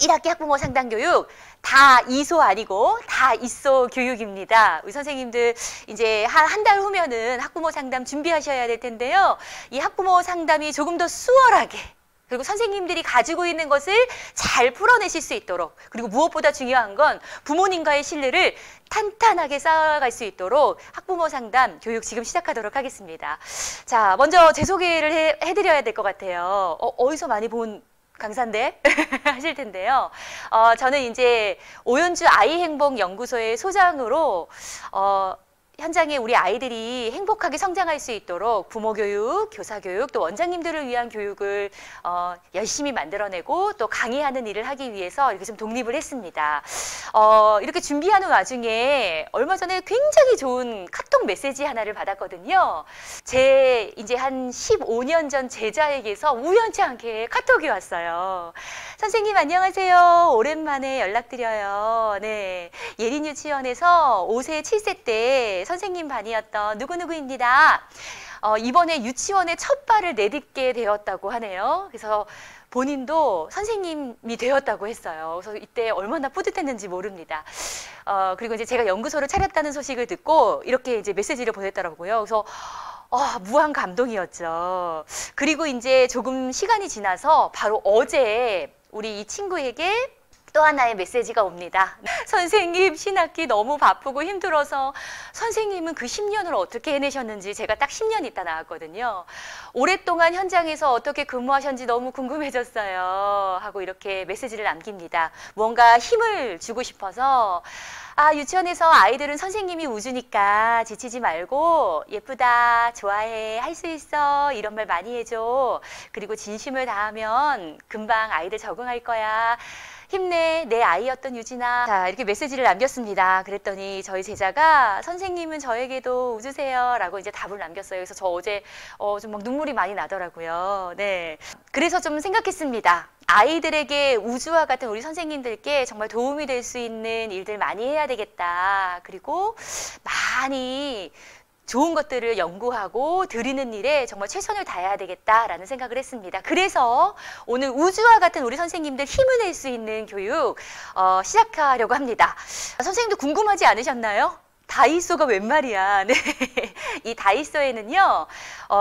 1학기 학부모 상담 교육 다 이소 아니고 다 있소 교육입니다. 우리 선생님들 이제 한 달 후면은 학부모 상담 준비하셔야 될 텐데요. 이 학부모 상담이 조금 더 수월하게 그리고 선생님들이 가지고 있는 것을 잘 풀어내실 수 있도록 그리고 무엇보다 중요한 건 부모님과의 신뢰를 탄탄하게 쌓아갈 수 있도록 학부모 상담 교육 지금 시작하도록 하겠습니다. 자, 먼저 제 소개를 해드려야 될 것 같아요. 어디서 많이 본 강사인데 하실 텐데요. 저는 이제 오연주 아이행복연구소의 소장으로 현장에 우리 아이들이 행복하게 성장할 수 있도록 부모교육, 교사교육, 또 원장님들을 위한 교육을 열심히 만들어내고 또 강의하는 일을 하기 위해서 이렇게 좀 독립을 했습니다. 이렇게 준비하는 와중에 얼마 전에 굉장히 좋은 카톡 메시지 하나를 받았거든요. 제 이제 한 15년 전 제자에게서 우연치 않게 카톡이 왔어요. 선생님 안녕하세요. 오랜만에 연락드려요. 네, 예린 유치원에서 5세, 7세 때 선생님 반이었던 누구누구입니다. 이번에 유치원에 첫 발을 내딛게 되었다고 하네요. 그래서 본인도 선생님이 되었다고 했어요. 그래서 이때 얼마나 뿌듯했는지 모릅니다. 그리고 이제 제가 연구소를 차렸다는 소식을 듣고 이렇게 이제 메시지를 보냈더라고요. 그래서 무한 감동이었죠. 그리고 이제 조금 시간이 지나서 바로 어제 우리 이 친구에게 또 하나의 메시지가 옵니다. 선생님 신학기 너무 바쁘고 힘들어서 선생님은 그 10년을 어떻게 해내셨는지 제가 딱 10년 있다 나왔거든요. 오랫동안 현장에서 어떻게 근무하셨는지 너무 궁금해졌어요. 하고 이렇게 메시지를 남깁니다. 뭔가 힘을 주고 싶어서 유치원에서 아이들은 선생님이 우주니까 지치지 말고 예쁘다, 좋아해, 할 수 있어 이런 말 많이 해줘. 그리고 진심을 다하면 금방 아이들 적응할 거야. 힘내, 내 아이였던 유진아. 자, 이렇게 메시지를 남겼습니다. 그랬더니 저희 제자가 선생님은 저에게도 우주세요 라고 이제 답을 남겼어요. 그래서 저 어제 좀 막 눈물이 많이 나더라고요. 네. 그래서 좀 생각했습니다. 아이들에게 우주와 같은 우리 선생님들께 정말 도움이 될 수 있는 일들 많이 해야 되겠다. 그리고 많이 좋은 것들을 연구하고 드리는 일에 정말 최선을 다해야 되겠다라는 생각을 했습니다. 그래서 오늘 우주와 같은 우리 선생님들 힘을 낼 수 있는 교육 시작하려고 합니다. 선생님도 궁금하지 않으셨나요? 다이소가 웬 말이야. 네. 이 다이소에는요,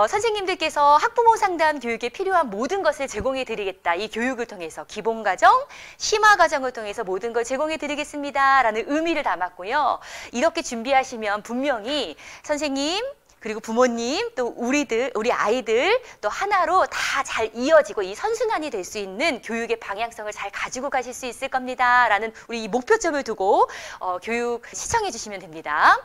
선생님들께서 학부모 상담 교육에 필요한 모든 것을 제공해 드리겠다. 이 교육을 통해서 기본과정, 심화과정을 통해서 모든 걸 제공해 드리겠습니다. 라는 의미를 담았고요. 이렇게 준비하시면 분명히 선생님, 그리고 부모님, 또 우리 아이들 또 하나로 다 잘 이어지고 이 선순환이 될 수 있는 교육의 방향성을 잘 가지고 가실 수 있을 겁니다. 라는 우리 이 목표점을 두고 교육 시청해 주시면 됩니다.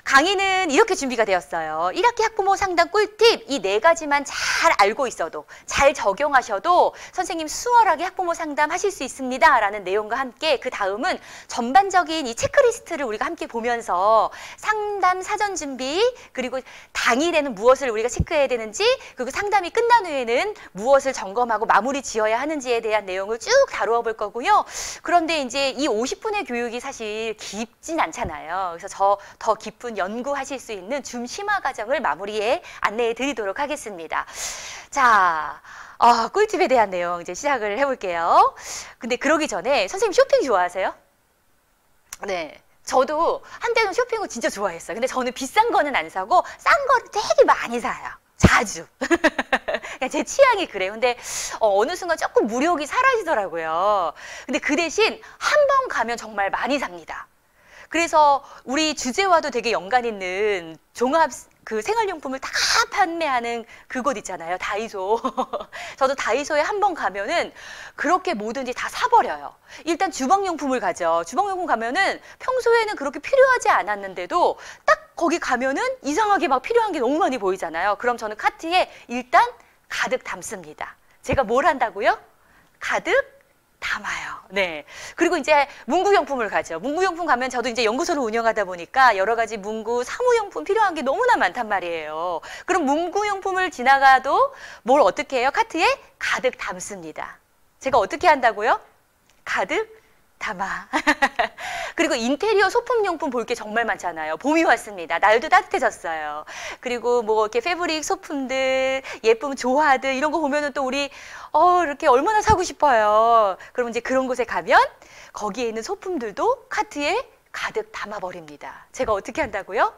강의는 이렇게 준비가 되었어요. 1학기 학부모 상담 꿀팁 이 4가지만 잘 알고 있어도 잘 적용하셔도 선생님 수월하게 학부모 상담 하실 수 있습니다. 라는 내용과 함께 그 다음은 전반적인 이 체크리스트를 우리가 함께 보면서 상담 사전 준비 그리고 당일에는 무엇을 우리가 체크해야 되는지 그리고 상담이 끝난 후에는 무엇을 점검하고 마무리 지어야 하는지에 대한 내용을 쭉 다루어 볼 거고요. 그런데 이제 이 50분의 교육이 사실 깊진 않잖아요. 그래서 더 깊은 연구하실 수 있는 줌 심화 과정을 마무리에 안내해 드리도록 하겠습니다. 자, 꿀팁에 대한 내용 이제 시작을 해볼게요. 근데 그러기 전에 선생님 쇼핑 좋아하세요? 네. 저도 한때는 쇼핑을 진짜 좋아했어요. 근데 저는 비싼 거는 안 사고 싼 거를 되게 많이 사요. 자주. 그냥 제 취향이 그래요. 근데 어느 순간 조금 무력이 사라지더라고요. 근데 그 대신 한 번 가면 정말 많이 삽니다. 그래서 우리 주제와도 되게 연관 있는 종합 그 생활용품을 다 판매하는 그곳 있잖아요. 다이소. 저도 다이소에 한 번 가면은 그렇게 뭐든지 다 사버려요. 일단 주방용품을 가죠. 주방용품 가면은 평소에는 그렇게 필요하지 않았는데도 딱 거기 가면은 이상하게 막 필요한 게 너무 많이 보이잖아요. 그럼 저는 카트에 일단 가득 담습니다. 제가 뭘 한다고요? 가득 담아요. 네. 그리고 이제 문구용품을 가죠. 문구용품 가면 저도 이제 연구소를 운영하다 보니까 여러 가지 문구, 사무용품 필요한 게 너무나 많단 말이에요. 그럼 문구용품을 지나가도 뭘 어떻게 해요? 카트에 가득 담습니다. 제가 어떻게 한다고요? 가득 담아. 그리고 인테리어 소품용품 볼 게 정말 많잖아요. 봄이 왔습니다. 날도 따뜻해졌어요. 그리고 뭐 이렇게 패브릭 소품들, 예쁜 조화들 이런 거 보면은 또 우리 이렇게 얼마나 사고 싶어요. 그럼 이제 그런 곳에 가면 거기에 있는 소품들도 카트에 가득 담아버립니다. 제가 어떻게 한다고요?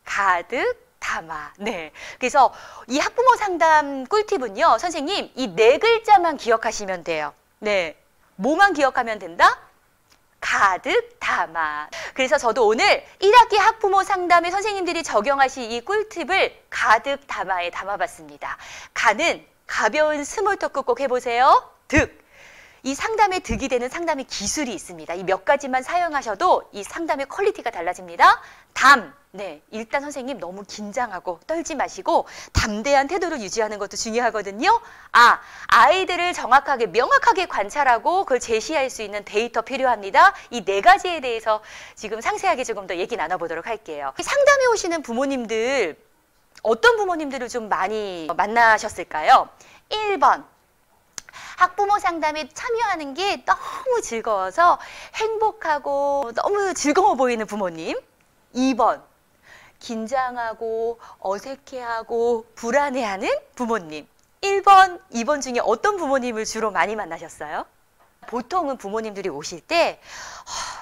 가득 담아. 네. 그래서 이 학부모 상담 꿀팁은요, 선생님, 이 4글자만 기억하시면 돼요. 네. 뭐만 기억하면 된다? 가득 담아. 그래서 저도 오늘 1학기 학부모 상담에 선생님들이 적용하신 이 꿀팁을 가득 담아에 담아봤습니다. 가는 가벼운 스몰 토크 꼭 해보세요. 득. 이 상담에 득이 되는 상담의 기술이 있습니다. 이 몇 가지만 사용하셔도 이 상담의 퀄리티가 달라집니다. 담. 네, 일단 선생님 너무 긴장하고 떨지 마시고 담대한 태도를 유지하는 것도 중요하거든요. 아이들을 정확하게 명확하게 관찰하고 그걸 제시할 수 있는 데이터 필요합니다. 이 4가지에 대해서 지금 상세하게 조금 더 얘기 나눠보도록 할게요. 상담에 오시는 부모님들, 어떤 부모님들을 좀 많이 만나셨을까요? 1번. 학부모 상담에 참여하는 게 너무 즐거워서 행복하고 너무 즐거워 보이는 부모님. 2번. 긴장하고 어색해하고 불안해하는 부모님. 1번, 2번 중에 어떤 부모님을 주로 많이 만나셨어요? 보통은 부모님들이 오실 때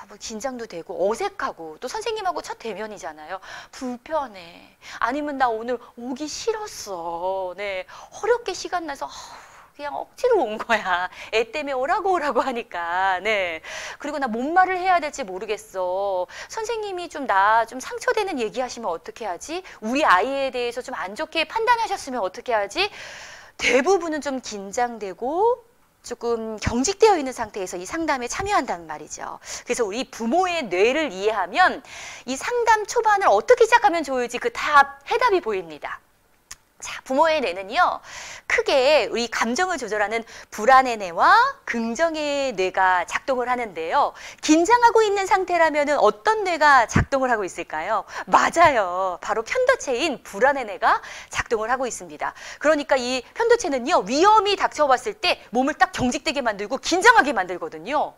뭐 긴장도 되고 어색하고 또 선생님하고 첫 대면이잖아요. 불편해. 아니면 나 오늘 오기 싫었어. 네, 어렵게 시간 나서 그냥 억지로 온 거야. 애 때문에 오라고 하니까. 네. 그리고 나 뭔 말을 해야 될지 모르겠어. 선생님이 좀 상처되는 얘기 하시면 어떻게 하지? 우리 아이에 대해서 좀 안 좋게 판단하셨으면 어떻게 하지? 대부분은 좀 긴장되고 조금 경직되어 있는 상태에서 이 상담에 참여한다는 말이죠. 그래서 우리 부모의 뇌를 이해하면 이 상담 초반을 어떻게 시작하면 좋을지 그 다 해답이 보입니다. 자, 부모의 뇌는요, 크게 우리 감정을 조절하는 불안의 뇌와 긍정의 뇌가 작동을 하는데요. 긴장하고 있는 상태라면 어떤 뇌가 작동을 하고 있을까요? 맞아요. 바로 편도체인 불안의 뇌가 작동을 하고 있습니다. 그러니까 이 편도체는요, 위험이 닥쳐왔을 때 몸을 딱 경직되게 만들고 긴장하게 만들거든요.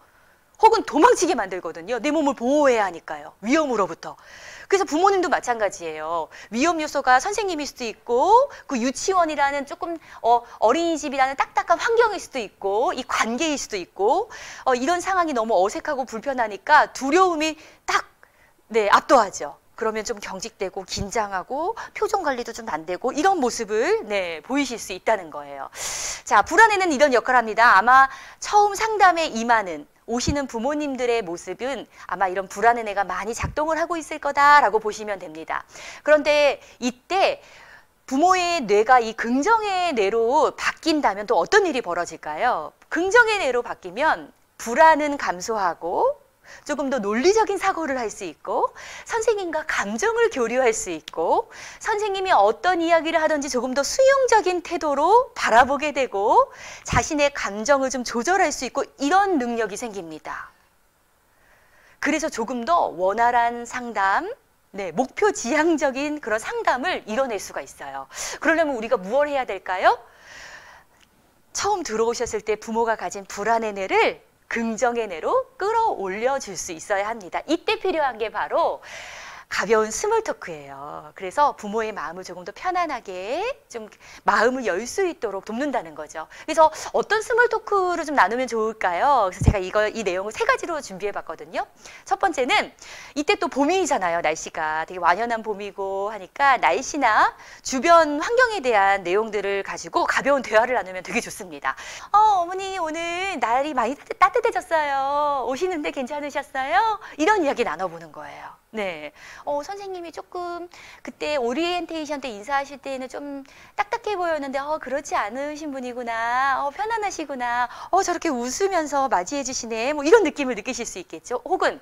혹은 도망치게 만들거든요. 내 몸을 보호해야 하니까요. 위험으로부터. 그래서 부모님도 마찬가지예요. 위험 요소가 선생님일 수도 있고 그 유치원이라는 조금 어린이집이라는 딱딱한 환경일 수도 있고 이 관계일 수도 있고 이런 상황이 너무 어색하고 불편하니까 두려움이 딱 압도하죠. 그러면 좀 경직되고 긴장하고 표정 관리도 좀 안 되고 이런 모습을 보이실 수 있다는 거예요. 자, 불안에는 이런 역할을 합니다. 아마 처음 상담에 임하는 오시는 부모님들의 모습은 아마 이런 불안의 뇌가 많이 작동을 하고 있을 거다라고 보시면 됩니다. 그런데 이때 부모의 뇌가 이 긍정의 뇌로 바뀐다면 또 어떤 일이 벌어질까요? 긍정의 뇌로 바뀌면 불안은 감소하고 조금 더 논리적인 사고를 할 수 있고 선생님과 감정을 교류할 수 있고 선생님이 어떤 이야기를 하든지 조금 더 수용적인 태도로 바라보게 되고 자신의 감정을 좀 조절할 수 있고 이런 능력이 생깁니다. 그래서 조금 더 원활한 상담, 목표 지향적인 그런 상담을 이뤄낼 수가 있어요. 그러려면 우리가 무엇을 해야 될까요? 처음 들어오셨을 때 부모가 가진 불안의 뇌를 긍정의 뇌로 끌어올려 줄 수 있어야 합니다. 이때 필요한 게 바로 가벼운 스몰 토크예요. 그래서 부모의 마음을 조금 더 편안하게 좀 마음을 열 수 있도록 돕는다는 거죠. 그래서 어떤 스몰 토크를 좀 나누면 좋을까요? 그래서 제가 이 내용을 3가지로 준비해 봤거든요. 첫 번째는 이때 또 봄이잖아요. 날씨가 되게 완연한 봄이고 하니까 날씨나 주변 환경에 대한 내용들을 가지고 가벼운 대화를 나누면 되게 좋습니다. 어머니 오늘 날이 많이 따뜻해졌어요. 오시는데 괜찮으셨어요? 이런 이야기 나눠보는 거예요. 네. 선생님이 조금 그때 오리엔테이션 때 인사하실 때는 좀 딱딱해 보였는데 그렇지 않으신 분이구나. 편안하시구나. 저렇게 웃으면서 맞이해 주시네. 뭐 이런 느낌을 느끼실 수 있겠죠. 혹은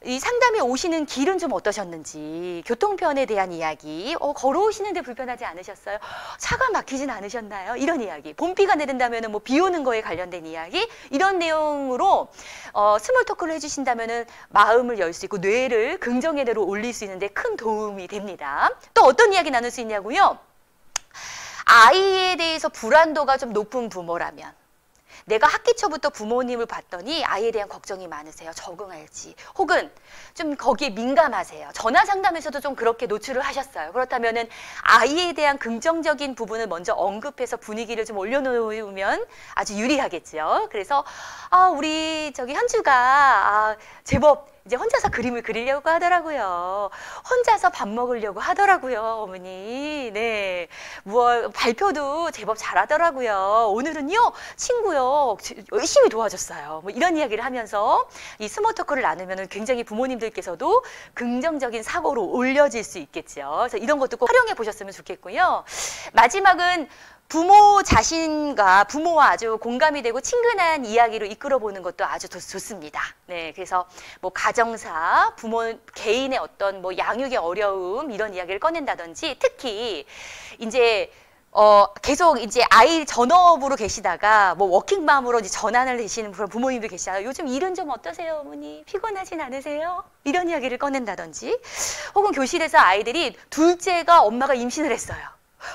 이 상담에 오시는 길은 좀 어떠셨는지, 교통편에 대한 이야기, 걸어오시는데 불편하지 않으셨어요? 차가 막히진 않으셨나요? 이런 이야기. 봄비가 내린다면 뭐 비 오는 거에 관련된 이야기, 이런 내용으로 스몰 토크를 해주신다면 마음을 열 수 있고 뇌를 긍정의 뇌로 올릴 수 있는데 큰 도움이 됩니다. 또 어떤 이야기 나눌 수 있냐고요? 아이에 대해서 불안도가 좀 높은 부모라면, 내가 학기 초부터 부모님을 봤더니 아이에 대한 걱정이 많으세요. 적응할지. 혹은 좀 거기에 민감하세요. 전화 상담에서도 좀 그렇게 노출을 하셨어요. 그렇다면은 아이에 대한 긍정적인 부분을 먼저 언급해서 분위기를 좀 올려놓으면 아주 유리하겠죠. 그래서 우리 현주가 제법 이제 혼자서 그림을 그리려고 하더라고요. 혼자서 밥 먹으려고 하더라고요, 어머니. 네. 발표도 제법 잘하더라고요. 오늘은요, 친구요, 열심히 도와줬어요. 뭐 이런 이야기를 하면서 이 스몰 토크를 나누면 굉장히 부모님들께서도 긍정적인 사고로 올려질 수 있겠죠. 그래서 이런 것도 꼭 활용해 보셨으면 좋겠고요. 마지막은 부모 자신과 부모와 아주 공감이 되고 친근한 이야기로 이끌어 보는 것도 아주 좋습니다. 네, 그래서 뭐 가정사, 부모 개인의 어떤 뭐 양육의 어려움 이런 이야기를 꺼낸다든지 특히 이제 계속 이제 아이 전업으로 계시다가 뭐 워킹맘으로 이제 전환을 되시는 그런 부모님들 계시잖아요. 요즘 일은 좀 어떠세요, 어머니? 피곤하진 않으세요? 이런 이야기를 꺼낸다든지 혹은 교실에서 아이들이 둘째가 엄마가 임신을 했어요.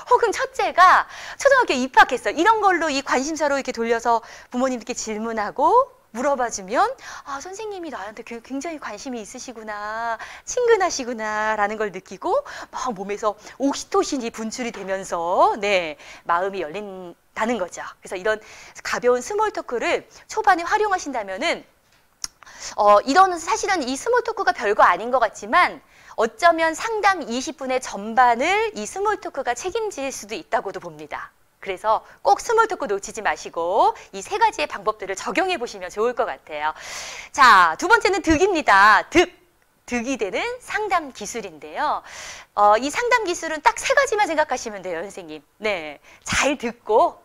혹은 첫째가 초등학교에 입학했어. 이런 걸로 이 관심사로 이렇게 돌려서 부모님들께 질문하고 물어봐주면 선생님이 나한테 굉장히 관심이 있으시구나, 친근하시구나 라는 걸 느끼고 막 몸에서 옥시토신이 분출이 되면서 네, 마음이 열린다는 거죠. 그래서 이런 가벼운 스몰 토크를 초반에 활용하신다면은 이런 사실은 이 스몰 토크가 별거 아닌 것 같지만 어쩌면 상담 20분의 전반을 이 스몰 토크가 책임질 수도 있다고도 봅니다. 그래서 꼭 스몰 토크 놓치지 마시고 이 세 가지의 방법들을 적용해 보시면 좋을 것 같아요. 자, 두 번째는 득입니다. 득이 되는 상담 기술인데요. 이 상담 기술은 딱 세 가지만 생각하시면 돼요, 선생님. 네, 잘 듣고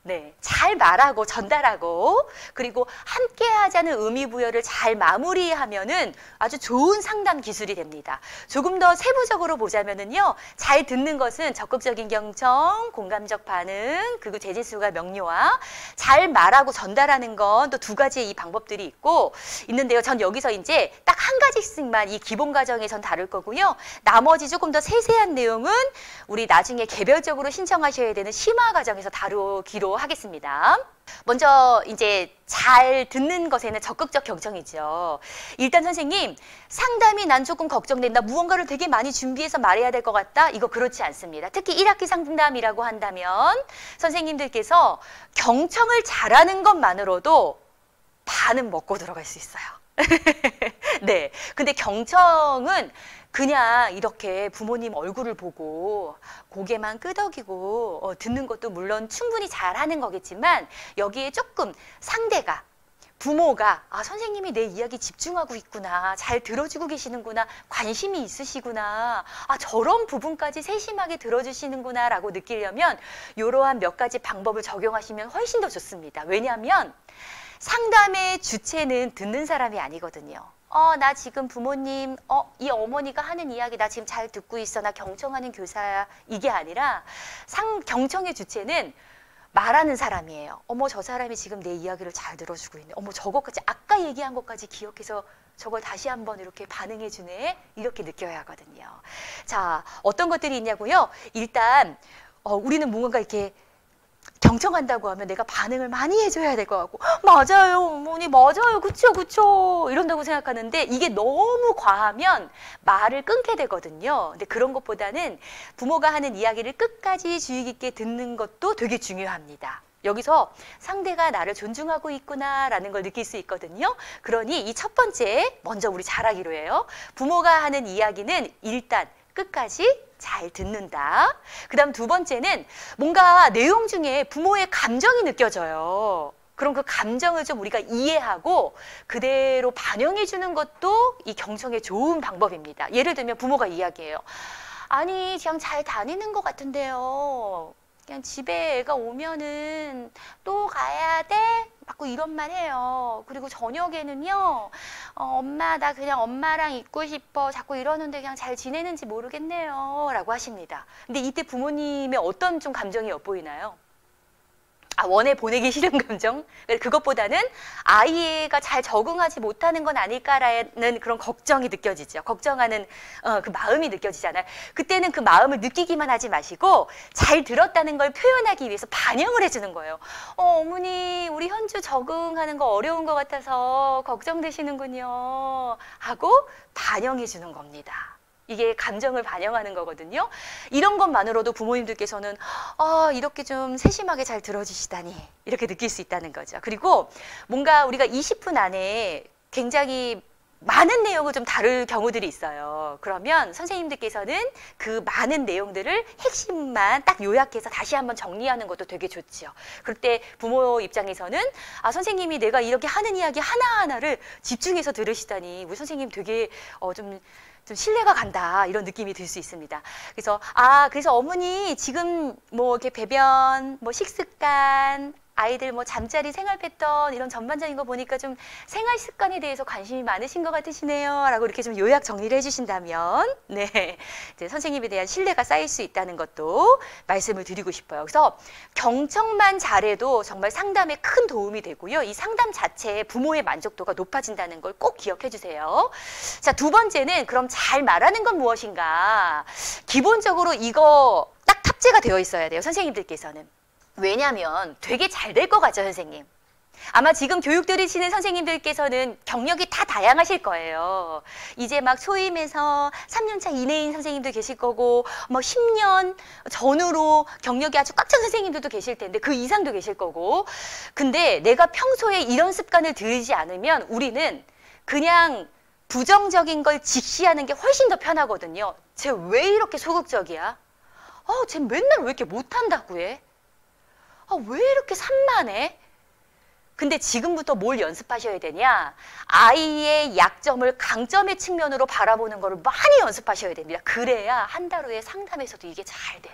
네, 잘 말하고 전달하고 그리고 함께 하자는 의미 부여를 잘 마무리하면은 아주 좋은 상담 기술이 됩니다. 조금 더 세부적으로 보자면은요. 잘 듣는 것은 적극적인 경청, 공감적 반응, 그리고 재질수가 명료화. 잘 말하고 전달하는 건 또 두 가지의 이 방법들이 있는데요. 전 여기서 이제 딱 한 가지씩만 이 기본 과정에 전 다룰 거고요. 나머지 조금 더 세세한 내용은 우리 나중에 개별적으로 신청하셔야 되는 심화 과정에서 다루기로 하겠습니다. 먼저 이제 잘 듣는 것에는 적극적 경청이죠. 일단 선생님, 상담이 난 조금 걱정된다. 무언가를 되게 많이 준비해서 말해야 될 것 같다. 이거 그렇지 않습니다. 특히 1학기 상담이라고 한다면 선생님들께서 경청을 잘하는 것만으로도 반은 먹고 들어갈 수 있어요. 네. 근데 경청은 그냥 이렇게 부모님 얼굴을 보고 고개만 끄덕이고 듣는 것도 물론 충분히 잘하는 거겠지만 여기에 조금 상대가 부모가 선생님이 내 이야기 집중하고 있구나, 잘 들어주고 계시는구나, 관심이 있으시구나, 저런 부분까지 세심하게 들어주시는구나 라고 느끼려면 이러한 몇 가지 방법을 적용하시면 훨씬 더 좋습니다. 왜냐하면 상담의 주체는 듣는 사람이 아니거든요. 나 지금 부모님, 이 어머니가 하는 이야기 나 지금 잘 듣고 있어. 나 경청하는 교사야. 이게 아니라 경청의 주체는 말하는 사람이에요. 저 사람이 지금 내 이야기를 잘 들어주고 있네. 저것까지 아까 얘기한 것까지 기억해서 저걸 다시 한번 이렇게 반응해 주네. 이렇게 느껴야 하거든요. 자, 어떤 것들이 있냐고요? 일단 우리는 뭔가 이렇게 경청한다고 하면 내가 반응을 많이 해줘야 될 것 같고 맞아요 어머니 맞아요 그쵸 이런다고 생각하는데 이게 너무 과하면 말을 끊게 되거든요. 근데 그런 것보다는 부모가 하는 이야기를 끝까지 주의 깊게 듣는 것도 되게 중요합니다. 여기서 상대가 나를 존중하고 있구나라는 걸 느낄 수 있거든요. 그러니 이 첫 번째 먼저 우리 잘하기로 해요. 부모가 하는 이야기는 일단 끝까지 잘 듣는다. 그 다음 두 번째는 뭔가 내용 중에 부모의 감정이 느껴져요. 그럼 그 감정을 좀 우리가 이해하고 그대로 반영해 주는 것도 이 경청의 좋은 방법입니다. 예를 들면 부모가 이야기해요. 아니 그냥 잘 다니는 것 같은데요. 그냥 집에 애가 오면은 또 가야 돼? 자꾸 이런 말 해요. 그리고 저녁에는요. 엄마 나 그냥 엄마랑 있고 싶어. 자꾸 이러는데 그냥 잘 지내는지 모르겠네요. 라고 하십니다. 근데 이때 부모님의 어떤 좀 감정이 엿보이나요? 원에 보내기 싫은 감정? 그것보다는 아이가 잘 적응하지 못하는 건 아닐까라는 그런 걱정이 느껴지죠. 걱정하는 그 마음이 느껴지잖아요. 그때는 그 마음을 느끼기만 하지 마시고 잘 들었다는 걸 표현하기 위해서 반영을 해주는 거예요. 어머니, 우리 현주 적응하는 거 어려운 것 같아서 걱정되시는군요. 하고 반영해 주는 겁니다. 이게 감정을 반영하는 거거든요. 이런 것만으로도 부모님들께서는 이렇게 좀 세심하게 잘 들어주시다니 이렇게 느낄 수 있다는 거죠. 그리고 뭔가 우리가 20분 안에 굉장히 많은 내용을 좀 다룰 경우들이 있어요. 그러면 선생님들께서는 그 많은 내용들을 핵심만 딱 요약해서 다시 한번 정리하는 것도 되게 좋죠. 그럴 때 부모 입장에서는 선생님이 내가 이렇게 하는 이야기 하나하나를 집중해서 들으시다니 우리 선생님 되게 좀 신뢰가 간다 이런 느낌이 들 수 있습니다. 그래서 그래서 어머니 지금 뭐 이렇게 배변, 뭐 식습관, 아이들 뭐 잠자리, 생활 패턴 이런 전반적인 거 보니까 좀 생활 습관에 대해서 관심이 많으신 것 같으시네요. 라고 이렇게 좀 요약 정리를 해주신다면 네, 이제 선생님에 대한 신뢰가 쌓일 수 있다는 것도 말씀을 드리고 싶어요. 그래서 경청만 잘해도 정말 상담에 큰 도움이 되고요. 이 상담 자체에 부모의 만족도가 높아진다는 걸 꼭 기억해 주세요. 자, 두 번째는 그럼 잘 말하는 건 무엇인가? 기본적으로 이거 딱 탑재가 되어 있어야 돼요. 선생님들께서는. 왜냐하면 되게 잘 될 것 같죠, 선생님? 아마 지금 교육 들으시는 선생님들께서는 경력이 다 다양하실 거예요. 이제 막 소임에서 3년차 이내인 선생님도 계실 거고 뭐 10년 전후로 경력이 아주 꽉 찬 선생님들도 계실 텐데 그 이상도 계실 거고 근데 내가 평소에 이런 습관을 들이지 않으면 우리는 그냥 부정적인 걸 직시하는 게 훨씬 더 편하거든요. 쟤 왜 이렇게 소극적이야? 쟤 맨날 왜 이렇게 못한다고 해? 왜 이렇게 산만해? 근데 지금부터 뭘 연습하셔야 되냐? 아이의 약점을 강점의 측면으로 바라보는 거를 많이 연습하셔야 됩니다. 그래야 한 달 후에 상담에서도 이게 잘 돼요.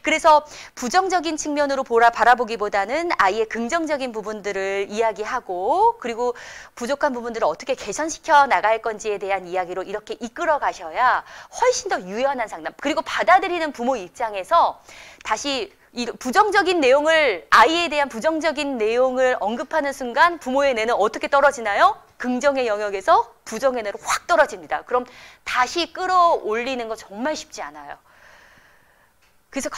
그래서 부정적인 측면으로 바라보기보다는 아이의 긍정적인 부분들을 이야기하고 그리고 부족한 부분들을 어떻게 개선시켜 나갈 건지에 대한 이야기로 이렇게 이끌어 가셔야 훨씬 더 유연한 상담 그리고 받아들이는 부모 입장에서 다시 이 부정적인 내용을 아이에 대한 부정적인 내용을 언급하는 순간 부모의 뇌는 어떻게 떨어지나요? 긍정의 영역에서 부정의 뇌로 확 떨어집니다. 그럼 다시 끌어올리는 거 정말 쉽지 않아요. 그래서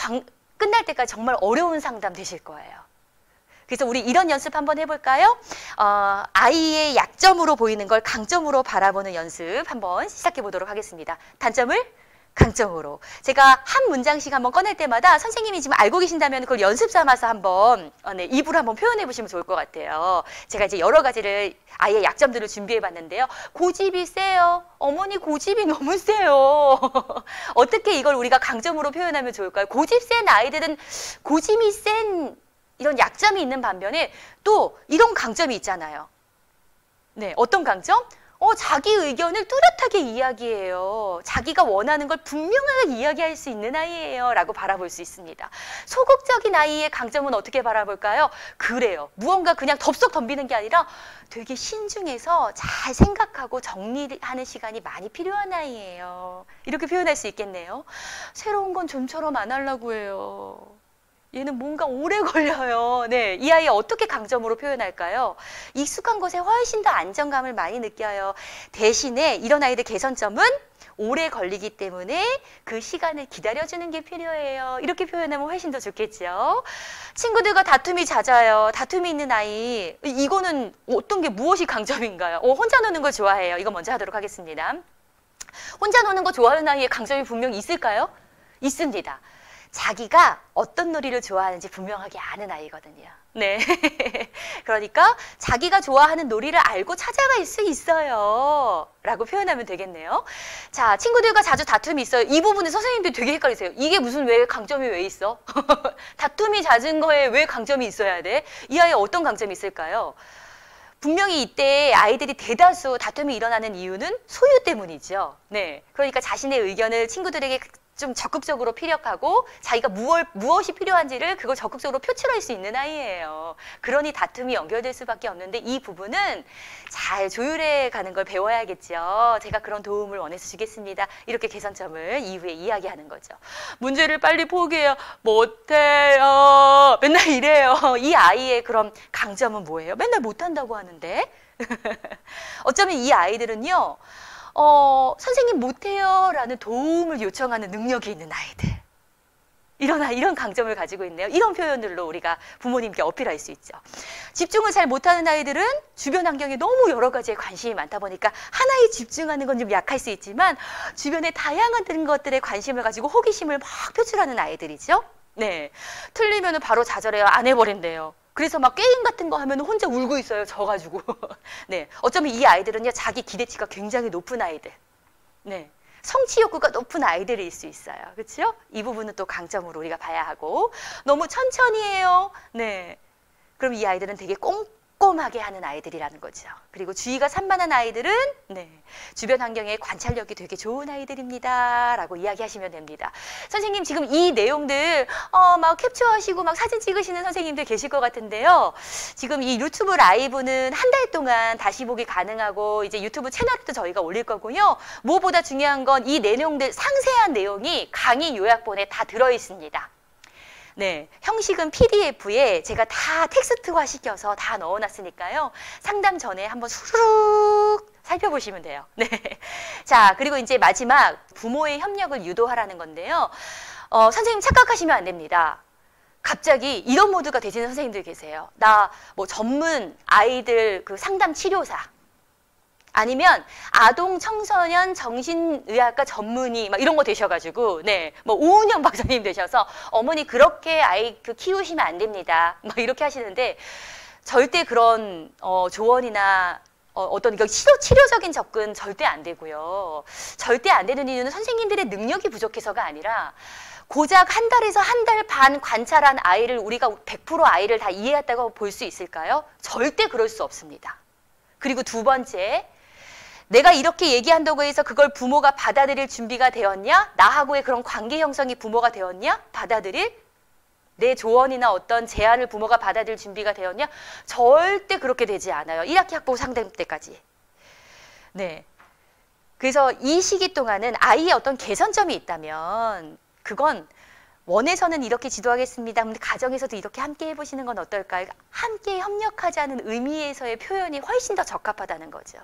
끝날 때까지 정말 어려운 상담 되실 거예요. 그래서 우리 이런 연습 한번 해볼까요? 아이의 약점으로 보이는 걸 강점으로 바라보는 연습 한번 시작해 보도록 하겠습니다. 단점을 강점으로. 제가 한 문장씩 한번 꺼낼 때마다 선생님이 지금 알고 계신다면 그걸 연습 삼아서 한번 입으로 한번 표현해 보시면 좋을 것 같아요. 제가 이제 여러 가지를 아이의 약점들을 준비해 봤는데요. 고집이 세요. 어머니 고집이 너무 세요. 어떻게 이걸 우리가 강점으로 표현하면 좋을까요? 고집 센 아이들은 고집이 센 이런 약점이 있는 반면에 또 이런 강점이 있잖아요. 네, 어떤 강점? 자기 의견을 뚜렷하게 이야기해요. 자기가 원하는 걸 분명하게 이야기할 수 있는 아이예요. 라고 바라볼 수 있습니다. 소극적인 아이의 강점은 어떻게 바라볼까요? 그래요. 무언가 그냥 덥석 덤비는 게 아니라 되게 신중해서 잘 생각하고 정리하는 시간이 많이 필요한 아이예요. 이렇게 표현할 수 있겠네요. 새로운 건 좀처럼 안 하려고 해요. 얘는 뭔가 오래 걸려요. 네, 이 아이 어떻게 강점으로 표현할까요? 익숙한 것에 훨씬 더 안정감을 많이 느껴요. 대신에 이런 아이들 개선점은 오래 걸리기 때문에 그 시간을 기다려주는 게 필요해요. 이렇게 표현하면 훨씬 더 좋겠죠. 친구들과 다툼이 잦아요. 다툼이 있는 아이. 이거는 어떤 게 무엇이 강점인가요? 혼자 노는 걸 좋아해요. 이거 먼저 하도록 하겠습니다. 혼자 노는 거 좋아하는 아이의 강점이 분명히 있을까요? 있습니다. 자기가 어떤 놀이를 좋아하는지 분명하게 아는 아이거든요. 네. 그러니까 자기가 좋아하는 놀이를 알고 찾아갈 수 있어요. 라고 표현하면 되겠네요. 자, 친구들과 자주 다툼이 있어요. 이 부분은 선생님들이 되게 헷갈리세요. 이게 무슨 왜 강점이 왜 있어? 다툼이 잦은 거에 왜 강점이 있어야 돼? 이 아이에 어떤 강점이 있을까요? 분명히 이때 아이들이 대다수 다툼이 일어나는 이유는 소유 때문이죠. 네. 그러니까 자신의 의견을 친구들에게 좀 적극적으로 피력하고 자기가 무엇이 필요한지를 그걸 적극적으로 표출할 수 있는 아이예요. 그러니 다툼이 연결될 수밖에 없는데 이 부분은 잘 조율해 가는 걸 배워야겠죠. 제가 그런 도움을 원해서 주겠습니다. 이렇게 개선점을 이후에 이야기하는 거죠. 문제를 빨리 포기해요. 못해요. 맨날 이래요. 이 아이의 그런 강점은 뭐예요? 맨날 못한다고 하는데. 어쩌면 이 아이들은요. 선생님 못해요 라는 도움을 요청하는 능력이 있는 아이들. 이런 강점을 가지고 있네요. 이런 표현들로 우리가 부모님께 어필할 수 있죠. 집중을 잘 못하는 아이들은 주변 환경에 너무 여러 가지에 관심이 많다 보니까 하나에 집중하는 건 좀 약할 수 있지만 주변의 다양한 것들에 관심을 가지고 호기심을 막 표출하는 아이들이죠. 네, 틀리면 바로 좌절해요. 안 해버린대요. 그래서 막 게임 같은 거 하면 혼자 울고 있어요. 져가지고. 네, 어쩌면 이 아이들은요, 자기 기대치가 굉장히 높은 아이들. 네, 성취 욕구가 높은 아이들일 수 있어요. 그렇죠? 이 부분은 또 강점으로 우리가 봐야 하고, 너무 천천히 해요. 네, 그럼 이 아이들은 되게 꼼꼼하게 하는 아이들이라는 거죠. 그리고 주의가 산만한 아이들은 네, 주변 환경에 관찰력이 되게 좋은 아이들입니다. 라고 이야기하시면 됩니다. 선생님 지금 이 내용들 막 캡처하시고 막 사진 찍으시는 선생님들 계실 것 같은데요. 지금 이 유튜브 라이브는 한 달 동안 다시 보기 가능하고 이제 유튜브 채널도 저희가 올릴 거고요. 무엇보다 중요한 건 이 내용들 상세한 내용이 강의 요약본에 다 들어있습니다. 네, 형식은 PDF에 제가 다 텍스트화 시켜서 다 넣어놨으니까요. 상담 전에 한번 수르륵 살펴보시면 돼요. 네. 자, 그리고 이제 마지막 부모의 협력을 유도하라는 건데요. 선생님 착각하시면 안 됩니다. 갑자기 이런 모드가 되시는 선생님들 계세요. 나 뭐 전문 아이들 그 상담 치료사. 아니면 아동 청소년 정신의학과 전문의 막 이런 거 되셔가지고 네, 뭐 오은영 박사님 되셔서 어머니 그렇게 아이 키우시면 안 됩니다. 막 이렇게 하시는데 절대 그런 조언이나 어떤 치료적인 접근 절대 안 되고요. 절대 안 되는 이유는 선생님들의 능력이 부족해서가 아니라 고작 한 달에서 한 달 반 관찰한 아이를 우리가 100% 아이를 다 이해했다고 볼 수 있을까요? 절대 그럴 수 없습니다. 그리고 두 번째, 내가 이렇게 얘기한다고 해서 그걸 부모가 받아들일 준비가 되었냐? 나하고의 그런 관계 형성이 부모가 되었냐? 받아들일? 내 조언이나 어떤 제안을 부모가 받아들일 준비가 되었냐? 절대 그렇게 되지 않아요. 1학기 학부 상담 때까지. 네. 그래서 이 시기 동안은 아이의 어떤 개선점이 있다면 그건 원에서는 이렇게 지도하겠습니다. 근데 가정에서도 이렇게 함께 해보시는 건 어떨까요? 함께 협력하자는 의미에서의 표현이 훨씬 더 적합하다는 거죠.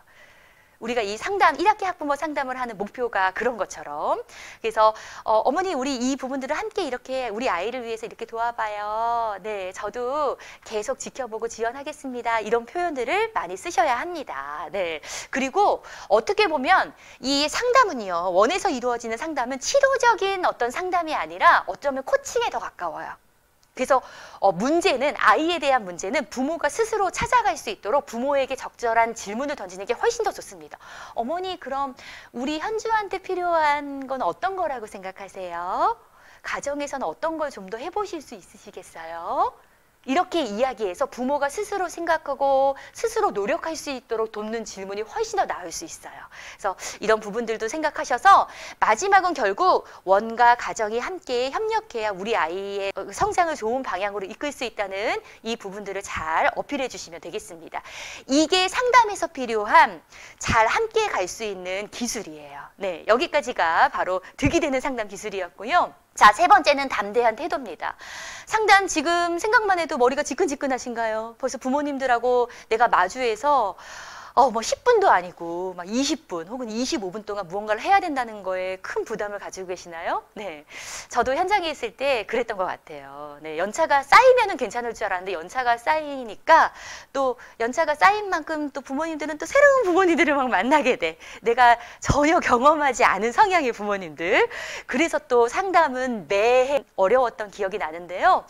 우리가 이 상담, 1학기 학부모 상담을 하는 목표가 그런 것처럼. 그래서 어머니 우리 이 부분들을 함께 이렇게 우리 아이를 위해서 이렇게 도와봐요. 네, 저도 계속 지켜보고 지원하겠습니다. 이런 표현들을 많이 쓰셔야 합니다. 네, 그리고 어떻게 보면 이 상담은요, 원에서 이루어지는 상담은 치료적인 어떤 상담이 아니라 어쩌면 코칭에 더 가까워요. 그래서 문제는 아이에 대한 문제는 부모가 스스로 찾아갈 수 있도록 부모에게 적절한 질문을 던지는 게 훨씬 더 좋습니다. 어머니 그럼 우리 현주한테 필요한 건 어떤 거라고 생각하세요? 가정에서는 어떤 걸 좀 더 해보실 수 있으시겠어요? 이렇게 이야기해서 부모가 스스로 생각하고 스스로 노력할 수 있도록 돕는 질문이 훨씬 더 나을 수 있어요. 그래서 이런 부분들도 생각하셔서 마지막은 결국 원과 가정이 함께 협력해야 우리 아이의 성장을 좋은 방향으로 이끌 수 있다는 이 부분들을 잘 어필해 주시면 되겠습니다. 이게 상담에서 필요한 잘 함께 갈 수 있는 기술이에요. 네, 여기까지가 바로 득이 되는 상담 기술이었고요. 자, 세 번째는 담대한 태도입니다. 상담 지금 생각만 해도 머리가 지끈지끈하신가요? 벌써 부모님들하고 내가 마주해서 뭐 10분도 아니고 막 20분 혹은 25분 동안 무언가를 해야 된다는 거에 큰 부담을 가지고 계시나요? 네, 저도 현장에 있을 때 그랬던 것 같아요. 네, 연차가 쌓이면은 괜찮을 줄 알았는데 연차가 쌓이니까 또 연차가 쌓인 만큼 또 부모님들은 또 새로운 부모님들을 막 만나게 돼. 내가 전혀 경험하지 않은 성향의 부모님들. 그래서 또 상담은 매해 어려웠던 기억이 나는데요.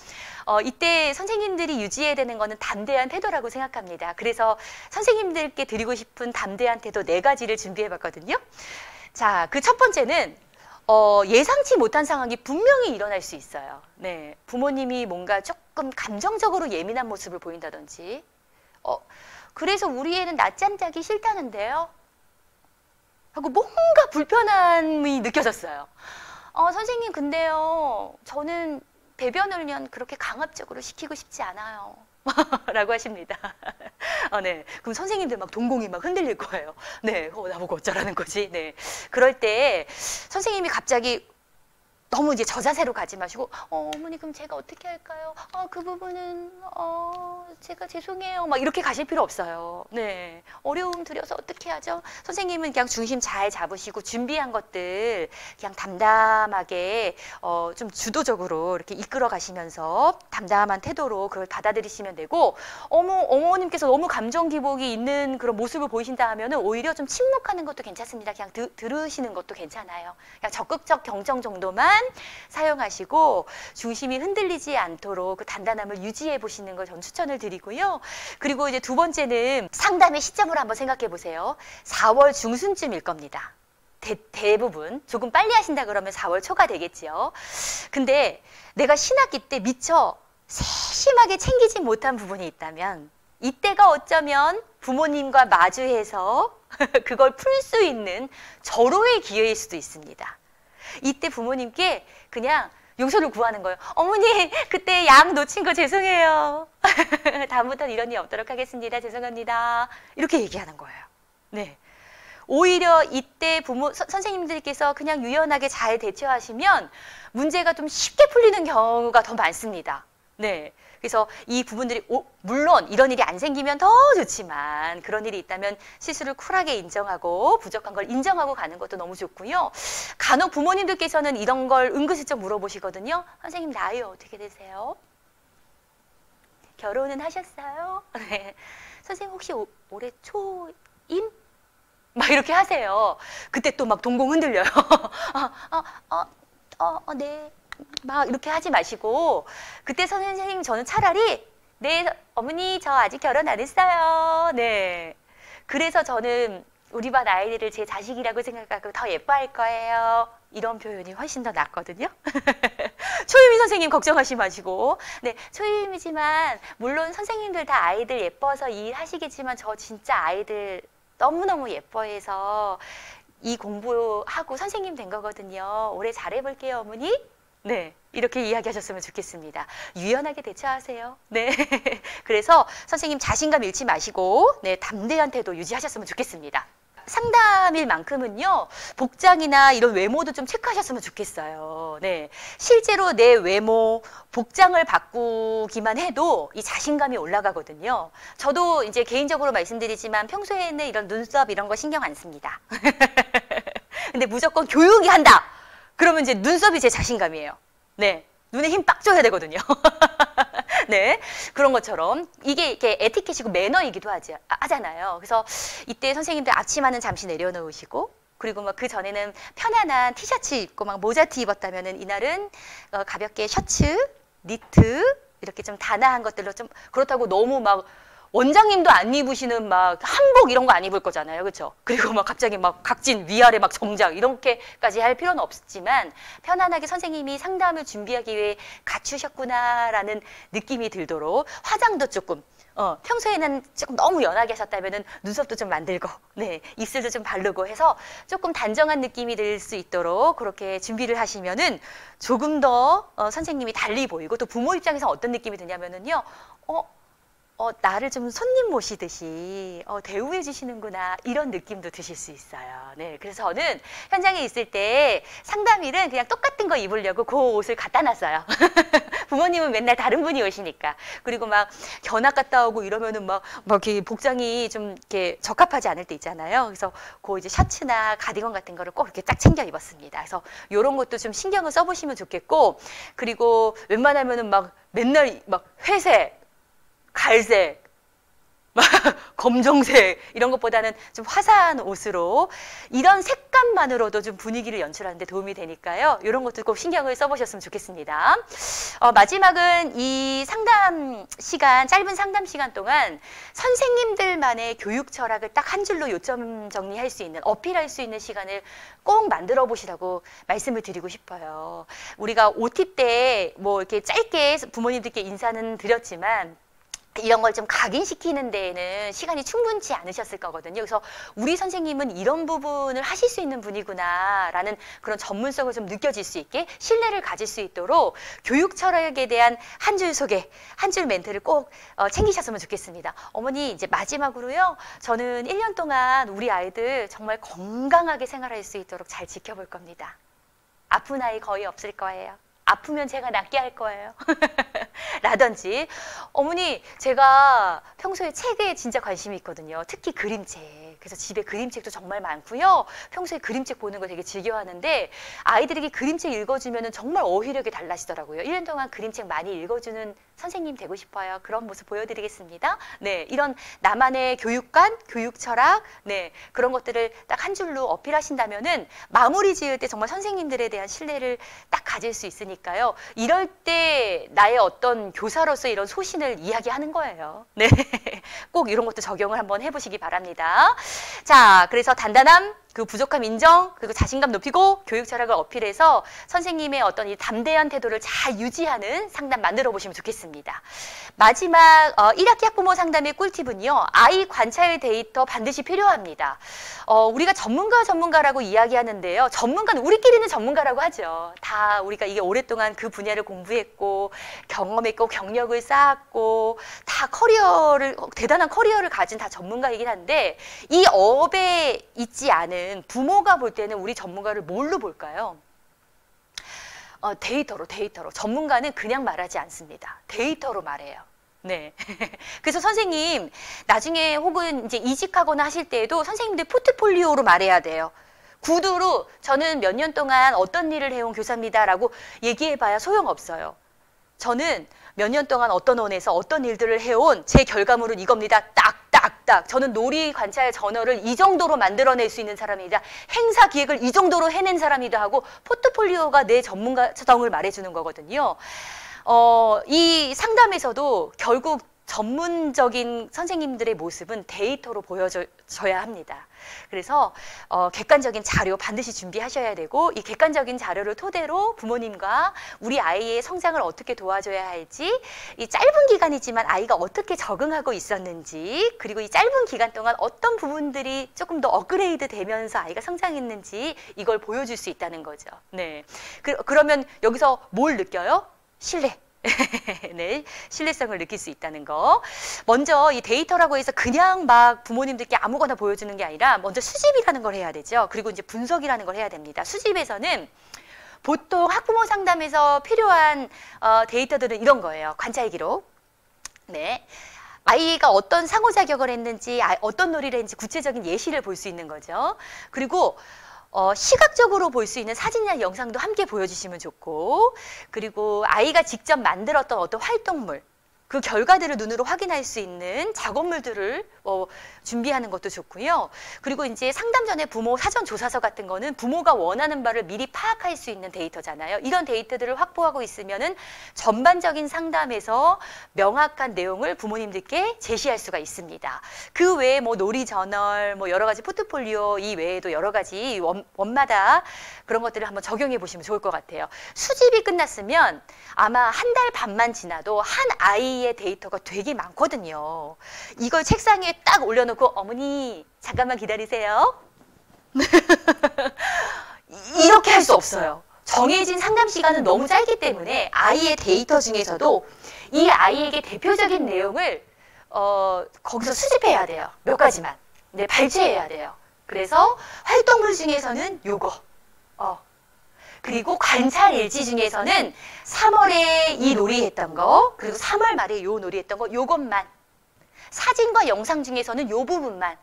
이때 선생님들이 유지해야 되는 거는 담대한 태도라고 생각합니다. 그래서 선생님들께 드리고 싶은 담대한 태도 4가지를 준비해 봤거든요. 자, 그 첫 번째는 예상치 못한 상황이 분명히 일어날 수 있어요. 네, 부모님이 뭔가 조금 감정적으로 예민한 모습을 보인다든지 그래서 우리 애는 낮잠 자기 싫다는데요? 하고 뭔가 불편함이 느껴졌어요. 선생님, 근데요, 저는 배변 훈련 그렇게 강압적으로 시키고 싶지 않아요. 라고 하십니다. 네. 그럼 선생님들 막 동공이 막 흔들릴 거예요. 네. 나보고 어쩌라는 거지. 네. 그럴 때 선생님이 갑자기 너무 이제 저자세로 가지 마시고, 어머니, 그럼 제가 어떻게 할까요? 그 부분은, 제가 죄송해요. 막 이렇게 가실 필요 없어요. 네. 어려움 들여서 어떻게 하죠? 선생님은 그냥 중심 잘 잡으시고 준비한 것들 그냥 담담하게, 좀 주도적으로 이렇게 이끌어 가시면서 담담한 태도로 그걸 받아들이시면 되고, 어머님께서 너무 감정 기복이 있는 그런 모습을 보이신다 하면은 오히려 좀 침묵하는 것도 괜찮습니다. 그냥 들으시는 것도 괜찮아요. 그냥 적극적 경청 정도만 사용하시고 중심이 흔들리지 않도록 그 단단함을 유지해 보시는 걸 전 추천을 드리고요. 그리고 이제 두 번째는 상담의 시점을 한번 생각해 보세요. 4월 중순쯤일 겁니다. 대부분 조금 빨리 하신다 그러면 4월 초가 되겠지요. 근데 내가 신학기 때 미처 세심하게 챙기지 못한 부분이 있다면 이때가 어쩌면 부모님과 마주해서 그걸 풀 수 있는 절호의 기회일 수도 있습니다. 이때 부모님께 그냥 용서를 구하는 거예요. 어머니, 그때 약 놓친 거 죄송해요. 다음부터는 이런 일 없도록 하겠습니다. 죄송합니다. 이렇게 얘기하는 거예요. 네. 오히려 이때 선생님들께서 그냥 유연하게 잘 대처하시면 문제가 좀 쉽게 풀리는 경우가 더 많습니다. 네. 그래서 이 부분들이 물론 이런 일이 안 생기면 더 좋지만 그런 일이 있다면 실수를 쿨하게 인정하고 부족한 걸 인정하고 가는 것도 너무 좋고요. 간혹 부모님들께서는 이런 걸 은근슬쩍 물어보시거든요. 선생님, 나이 어떻게 되세요? 결혼은 하셨어요? 네. 선생님, 혹시 올해 초임? 막 이렇게 하세요. 그때 또 막 동공 흔들려요. 네. 막 이렇게 하지 마시고 그때 선생님, 저는 차라리 네, 어머니, 저 아직 결혼 안 했어요. 네. 그래서 저는 우리 반 아이들을 제 자식이라고 생각하고 더 예뻐할 거예요. 이런 표현이 훨씬 더 낫거든요. 초임이 선생님 걱정하지 마시고. 네, 초임이지만 물론 선생님들 다 아이들 예뻐서 일하시겠지만 저 진짜 아이들 너무너무 예뻐해서 이 공부하고 선생님 된 거거든요. 올해 잘해볼게요, 어머니. 네, 이렇게 이야기하셨으면 좋겠습니다. 유연하게 대처하세요. 네, 그래서 선생님 자신감 잃지 마시고 네, 담대한 태도 유지하셨으면 좋겠습니다. 상담일 만큼은요, 복장이나 이런 외모도 좀 체크하셨으면 좋겠어요. 네, 실제로 내 외모, 복장을 바꾸기만 해도 이 자신감이 올라가거든요. 저도 이제 개인적으로 말씀드리지만 평소에는 이런 눈썹 이런 거 신경 안 씁니다. 근데 무조건 교육이 한다! 그러면 이제 눈썹이 제 자신감이에요. 네. 눈에 힘 빡 줘야 되거든요. 네. 그런 것처럼 이게 이렇게 에티켓이고 매너이기도 하잖아요. 그래서 이때 선생님들 앞치마는 잠시 내려놓으시고 그리고 막 그 전에는 편안한 티셔츠 입고 막 모자티 입었다면은 이날은 가볍게 셔츠, 니트 이렇게 좀 단아한 것들로 좀 그렇다고 너무 막 원장님도 안 입으시는 막 한복 이런 거 안 입을 거잖아요. 그렇죠? 그리고 막 갑자기 막 각진 위아래 막 정장 이렇게까지 할 필요는 없지만 편안하게 선생님이 상담을 준비하기 위해 갖추셨구나라는 느낌이 들도록 화장도 조금 평소에는 조금 너무 연하게 하셨다면은 눈썹도 좀 만들고 네, 입술도 좀 바르고 해서 조금 단정한 느낌이 들 수 있도록 그렇게 준비를 하시면은 조금 더 선생님이 달리 보이고 또 부모 입장에서 어떤 느낌이 드냐면은요. 나를 좀 손님 모시듯이 대우해 주시는구나 이런 느낌도 드실 수 있어요. 네, 그래서 저는 현장에 있을 때 상담일은 그냥 똑같은 거 입으려고 그 옷을 갖다 놨어요. 부모님은 맨날 다른 분이 오시니까. 그리고 막 견학 갔다 오고 이러면은 막 이렇게 복장이 좀 이렇게 적합하지 않을 때 있잖아요. 그래서 그 이제 셔츠나 가디건 같은 거를 꼭 이렇게 딱 챙겨 입었습니다. 그래서 이런 것도 좀 신경을 써보시면 좋겠고, 그리고 웬만하면은 막 맨날 막 회색, 갈색, 검정색 이런 것보다는 좀 화사한 옷으로 이런 색감만으로도 좀 분위기를 연출하는 데 도움이 되니까요. 이런 것도 꼭 신경을 써보셨으면 좋겠습니다. 마지막은 이 상담 시간, 짧은 상담 시간 동안 선생님들만의 교육 철학을 딱 한 줄로 요점 정리할 수 있는, 어필할 수 있는 시간을 꼭 만들어 보시라고 말씀을 드리고 싶어요. 우리가 OT 때 뭐 이렇게 짧게 부모님들께 인사는 드렸지만 이런 걸 좀 각인시키는 데에는 시간이 충분치 않으셨을 거거든요. 그래서 우리 선생님은 이런 부분을 하실 수 있는 분이구나 라는 그런 전문성을 좀 느껴질 수 있게 신뢰를 가질 수 있도록 교육 철학에 대한 한 줄 소개, 한 줄 멘트를 꼭 챙기셨으면 좋겠습니다. 어머니 이제 마지막으로요. 저는 1년 동안 우리 아이들 정말 건강하게 생활할 수 있도록 잘 지켜볼 겁니다. 아픈 아이 거의 없을 거예요. 아프면 제가 낫게 할 거예요. 라든지 어머니 제가 평소에 책에 진짜 관심이 있거든요. 특히 그림책. 그래서 집에 그림책도 정말 많고요. 평소에 그림책 보는 거 되게 즐겨하는데 아이들에게 그림책 읽어주면 정말 어휘력이 달라지더라고요. 1년 동안 그림책 많이 읽어주는 선생님 되고 싶어요. 그런 모습 보여드리겠습니다. 네, 이런 나만의 교육관, 교육 철학, 네, 그런 것들을 딱 한 줄로 어필하신다면은 마무리 지을 때 정말 선생님들에 대한 신뢰를 딱 가질 수 있으니까요. 이럴 때 나의 어떤 교사로서 이런 소신을 이야기하는 거예요. 네, 꼭 이런 것도 적용을 한번 해보시기 바랍니다. 자, 그래서 단단함, 그 부족함 인정, 그리고 자신감 높이고 교육 철학을 어필해서 선생님의 어떤 이 담대한 태도를 잘 유지하는 상담 만들어 보시면 좋겠습니다. 마지막 1학기 학부모 상담의 꿀팁은요. 아이 관찰 데이터 반드시 필요합니다. 우리가 전문가라고 이야기하는데요. 전문가는 우리끼리는 전문가라고 하죠. 다 우리가 이게 오랫동안 그 분야를 공부했고 경험했고 경력을 쌓았고 다 대단한 커리어를 가진 다 전문가이긴 한데 이 업에 있지 않은 부모가 볼 때는 우리 전문가를 뭘로 볼까요? 데이터로. 전문가는 그냥 말하지 않습니다. 데이터로 말해요. 네. 그래서 선생님, 나중에 혹은 이제 이직하거나 하실 때에도 선생님들 포트폴리오로 말해야 돼요. 구두로 저는 몇 년 동안 어떤 일을 해온 교사입니다라고 얘기해봐야 소용없어요. 저는 몇 년 동안 어떤 원에서 어떤 일들을 해온 제 결과물은 이겁니다. 딱딱딱. 저는 놀이 관찰 저널을 이 정도로 만들어낼 수 있는 사람이다. 행사 기획을 이 정도로 해낸 사람이다 하고 포트폴리오가 내 전문가성을 말해주는 거거든요. 이 상담에서도 결국 전문적인 선생님들의 모습은 데이터로 보여져야 합니다. 그래서 객관적인 자료 반드시 준비하셔야 되고 이 객관적인 자료를 토대로 부모님과 우리 아이의 성장을 어떻게 도와줘야 할지 이 짧은 기간이지만 아이가 어떻게 적응하고 있었는지 그리고 이 짧은 기간 동안 어떤 부분들이 조금 더 업그레이드 되면서 아이가 성장했는지 이걸 보여줄 수 있다는 거죠. 네. 그러면 여기서 뭘 느껴요? 신뢰. 네, 신뢰성을 느낄 수 있다는 거. 먼저 이 데이터라고 해서 그냥 막 부모님들께 아무거나 보여주는 게 아니라 먼저 수집이라는 걸 해야 되죠. 그리고 이제 분석이라는 걸 해야 됩니다. 수집에서는 보통 학부모 상담에서 필요한 데이터들은 이런 거예요. 관찰 기록. 네. 아이가 어떤 상호작용을 했는지, 어떤 놀이를 했는지 구체적인 예시를 볼 수 있는 거죠. 그리고 시각적으로 볼 수 있는 사진이나 영상도 함께 보여주시면 좋고 그리고 아이가 직접 만들었던 어떤 활동물 그 결과들을 눈으로 확인할 수 있는 작업물들을 준비하는 것도 좋고요. 그리고 이제 상담 전에 부모 사전 조사서 같은 거는 부모가 원하는 바를 미리 파악할 수 있는 데이터잖아요. 이런 데이터들을 확보하고 있으면은 전반적인 상담에서 명확한 내용을 부모님들께 제시할 수가 있습니다. 그 외에 뭐 놀이 저널, 뭐 여러 가지 포트폴리오 이 외에도 여러 가지 원마다 그런 것들을 한번 적용해 보시면 좋을 것 같아요. 수집이 끝났으면 아마 한 달 반만 지나도 한 아이의 데이터가 되게 많거든요. 이걸 책상에 딱 올려놓고 어머니 잠깐만 기다리세요. 이렇게 할 수 없어요. 정해진 상담 시간은 너무 짧기 때문에 아이의 데이터 중에서도 이 아이에게 대표적인 내용을 거기서 수집해야 돼요. 몇 가지만. 네, 발췌해야 돼요. 그래서 활동물 중에서는 요거. 그리고 관찰 일지 중에서는 3월에 이 놀이 했던 거, 그리고 3월 말에 요 놀이 했던 거, 요것만. 사진과 영상 중에서는 요 부분만.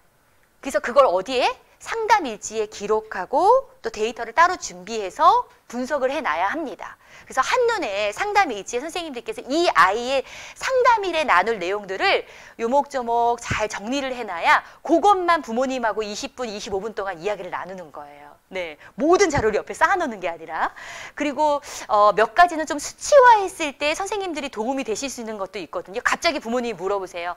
그래서 그걸 어디에? 상담 일지에 기록하고 또 데이터를 따로 준비해서 분석을 해놔야 합니다. 그래서 한눈에 상담 일지에 선생님들께서 이 아이의 상담일에 나눌 내용들을 요목조목 잘 정리를 해놔야 그것만 부모님하고 20분, 25분 동안 이야기를 나누는 거예요. 네, 모든 자료를 옆에 쌓아놓는 게 아니라. 그리고 몇 가지는 좀 수치화했을 때 선생님들이 도움이 되실 수 있는 것도 있거든요. 갑자기 부모님이 물어보세요.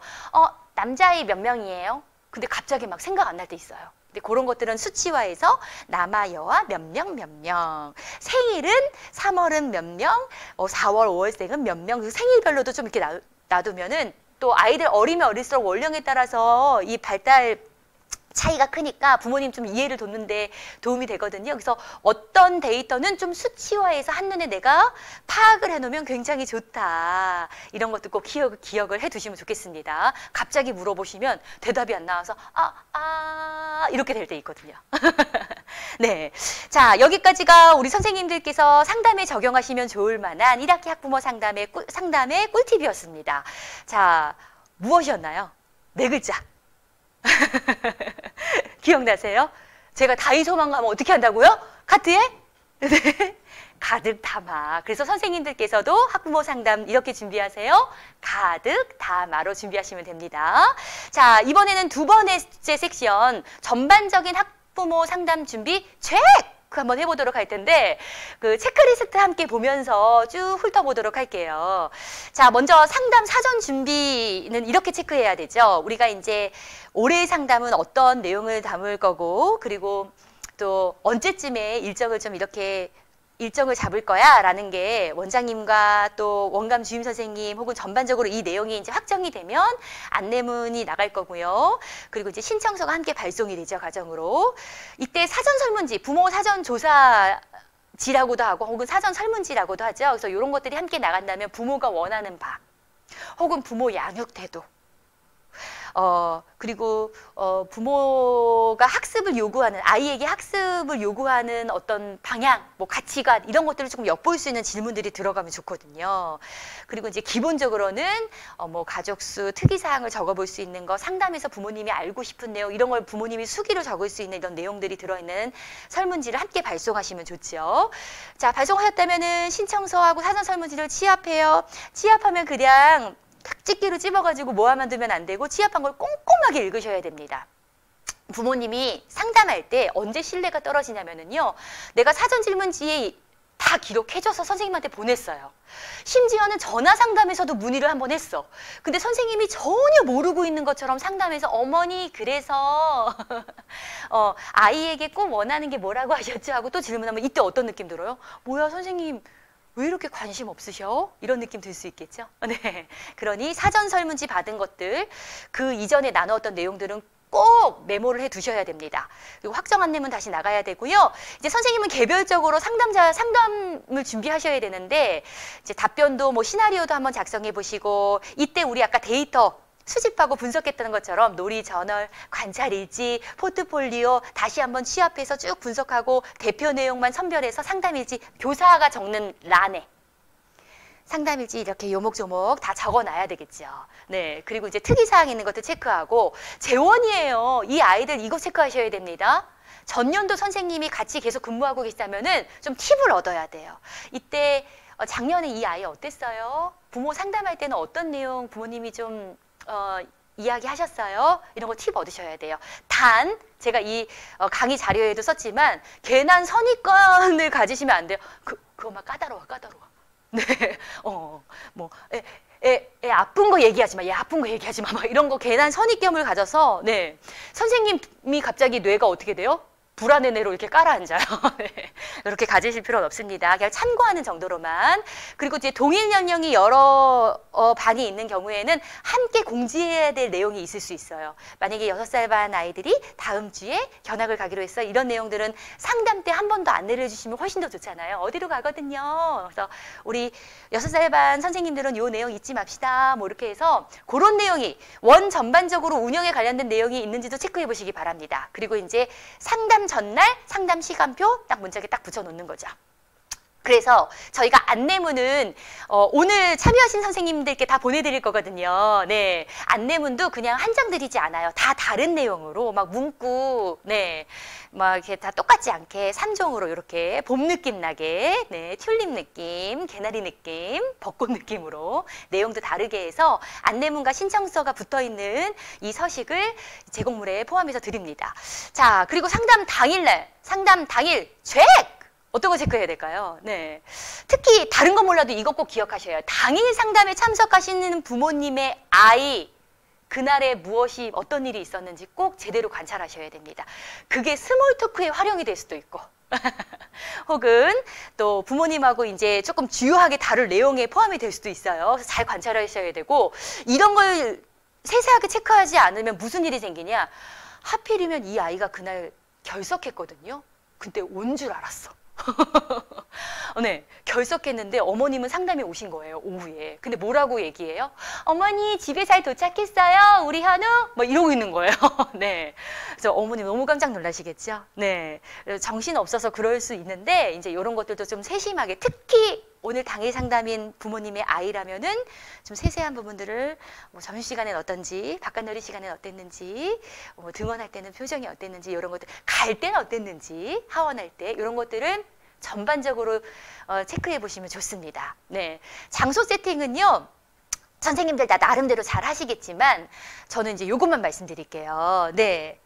남자아이 몇 명이에요? 근데 갑자기 막 생각 안 날 때 있어요. 근데 그런 것들은 수치화해서 남아여와 몇 명. 생일은 3월은 몇 명, 4월, 5월생은 몇 명. 그 생일별로도 좀 이렇게 놔두면은 또 아이들 어리면 어릴수록 원령에 따라서 이 발달 차이가 크니까 부모님 좀 이해를 돕는데 도움이 되거든요. 그래서 어떤 데이터는 좀 수치화해서 한눈에 내가 파악을 해놓으면 굉장히 좋다. 이런 것도 꼭 기억을 해두시면 좋겠습니다. 갑자기 물어보시면 대답이 안 나와서 이렇게 될 때 있거든요. 네, 자 여기까지가 우리 선생님들께서 상담에 적용하시면 좋을 만한 1학기 학부모 상담의 꿀팁이었습니다. 자, 무엇이었나요? 네 글자. 기억나세요? 제가 다이소만 가면 어떻게 한다고요? 카트에? 네. 가득 담아. 그래서 선생님들께서도 학부모 상담 이렇게 준비하세요. 가득 담아로 준비하시면 됩니다. 자, 이번에는 두 번째 섹션 전반적인 학부모 상담 준비 체크 한번 해보도록 할 텐데 그 체크리스트 함께 보면서 쭉 훑어보도록 할게요. 자, 먼저 상담 사전 준비는 이렇게 체크해야 되죠. 우리가 이제 올해의 상담은 어떤 내용을 담을 거고 그리고 또 언제쯤에 일정을 좀 이렇게 일정을 잡을 거야 라는 게 원장님과 또 원감 주임 선생님 혹은 전반적으로 이 내용이 이제 확정이 되면 안내문이 나갈 거고요. 그리고 이제 신청서가 함께 발송이 되죠, 가정으로. 이때 사전 설문지, 부모 사전 조사지라고도 하고 혹은 사전 설문지라고도 하죠. 그래서 이런 것들이 함께 나간다면 부모가 원하는 바 혹은 부모 양육 태도 그리고 부모가 학습을 요구하는 아이에게 학습을 요구하는 어떤 방향, 뭐 가치관 이런 것들을 조금 엿볼 수 있는 질문들이 들어가면 좋거든요. 그리고 이제 기본적으로는 뭐 가족수, 특이사항을 적어볼 수 있는 거, 상담에서 부모님이 알고 싶은 내용 이런 걸 부모님이 수기로 적을 수 있는 이런 내용들이 들어있는 설문지를 함께 발송하시면 좋죠. 자, 발송하셨다면은 신청서하고 사전 설문지를 취합해요. 취합하면 그냥 탁집기로 찝어가지고 모아만 두면 안 되고 취합한 걸 꼼꼼하게 읽으셔야 됩니다. 부모님이 상담할 때 언제 신뢰가 떨어지냐면요. 내가 사전 질문지에 다 기록해줘서 선생님한테 보냈어요. 심지어는 전화 상담에서도 문의를 한번 했어. 근데 선생님이 전혀 모르고 있는 것처럼 상담해서 어머니 그래서 아이에게 꼭 원하는 게 뭐라고 하셨죠? 하고 또 질문하면 이때 어떤 느낌 들어요? 뭐야 선생님 왜 이렇게 관심 없으셔? 이런 느낌 들 수 있겠죠? 네. 그러니 사전 설문지 받은 것들, 그 이전에 나누었던 내용들은 꼭 메모를 해 두셔야 됩니다. 그리고 확정 안내문 다시 나가야 되고요. 이제 선생님은 개별적으로 상담을 준비하셔야 되는데, 이제 답변도 뭐 시나리오도 한번 작성해 보시고, 이때 우리 아까 데이터 수집하고 분석했다는 것처럼 놀이 저널, 관찰일지, 포트폴리오 다시 한번 취합해서 쭉 분석하고 대표 내용만 선별해서 상담일지 교사가 적는 란에 상담일지 이렇게 요목조목 다 적어놔야 되겠죠. 네, 그리고 이제 특이사항 있는 것도 체크하고 재원이에요. 이 아이들 이거 체크하셔야 됩니다. 전년도 선생님이 같이 계속 근무하고 계시다면은 좀 팁을 얻어야 돼요. 이때 작년에 이 아이 어땠어요? 부모 상담할 때는 어떤 내용 부모님이 좀 이야기하셨어요? 이런 거 팁 얻으셔야 돼요. 단 제가 이 강의 자료에도 썼지만 괜한 선입견을 가지시면 안 돼요. 그거만 까다로워. 네, 애 아픈 거 얘기하지 마. 얘 아픈 거 얘기하지 마. 막 이런 거 괜한 선입견을 가져서 네 선생님이 갑자기 뇌가 어떻게 돼요? 불안의 뇌로 이렇게 깔아앉아요. 네. 이렇게 가지실 필요는 없습니다. 그냥 참고하는 정도로만. 그리고 이제 동일 연령이 여러 반이 있는 경우에는 함께 공지해야 될 내용이 있을 수 있어요. 만약에 6살 반 아이들이 다음 주에 견학을 가기로 했어. 이런 내용들은 상담 때 한 번 더 안내를 해주시면 훨씬 더 좋잖아요. 어디로 가거든요. 그래서 우리 6살 반 선생님들은 이 내용 잊지 맙시다. 뭐 이렇게 해서 그런 내용이 전반적으로 운영에 관련된 내용이 있는지도 체크해 보시기 바랍니다. 그리고 이제 상담 전날 상담 시간표 딱 문짝에 딱 붙여놓는 거죠. 그래서 저희가 안내문은 오늘 참여하신 선생님들께 다 보내드릴 거거든요. 네, 안내문도 그냥 한 장 드리지 않아요. 다 다른 내용으로 막 문구, 네, 막 이렇게 다 똑같지 않게 3종으로 이렇게 봄 느낌 나게, 네, 튤립 느낌, 개나리 느낌, 벚꽃 느낌으로 내용도 다르게 해서 안내문과 신청서가 붙어 있는 이 서식을 제공물에 포함해서 드립니다. 자, 그리고 상담 당일 체크! 어떤 거 체크해야 될까요? 네. 특히 다른 건 몰라도 이거 꼭 기억하셔야 해요. 당일 상담에 참석하시는 부모님의 아이, 그날에 무엇이 어떤 일이 있었는지 꼭 제대로 관찰하셔야 됩니다. 그게 스몰 토크에 활용이 될 수도 있고 혹은 또 부모님하고 이제 조금 주요하게 다룰 내용에 포함이 될 수도 있어요. 그래서 잘 관찰하셔야 되고, 이런 걸 세세하게 체크하지 않으면 무슨 일이 생기냐. 하필이면 이 아이가 그날 결석했거든요. 근데 온 줄 알았어. 네, 결석했는데 어머님은 상담에 오신 거예요, 오후에. 근데 뭐라고 얘기해요? 어머니 집에 잘 도착했어요, 우리 현우? 막 이러고 있는 거예요. 네, 그래서 어머님 너무 깜짝 놀라시겠죠? 네, 정신 없어서 그럴 수 있는데 이제 이런 것들도 좀 세심하게, 특히 오늘 당일 상담인 부모님의 아이라면은 좀 세세한 부분들을 뭐 점심시간엔 어떤지, 바깥놀이 시간엔 어땠는지, 뭐 등원할 때는 표정이 어땠는지, 이런 것들, 갈 때는 어땠는지, 하원할 때 이런 것들은 전반적으로 체크해 보시면 좋습니다. 네, 장소 세팅은요, 선생님들 다 나름대로 잘 하시겠지만 저는 이제 요것만 말씀드릴게요. 네,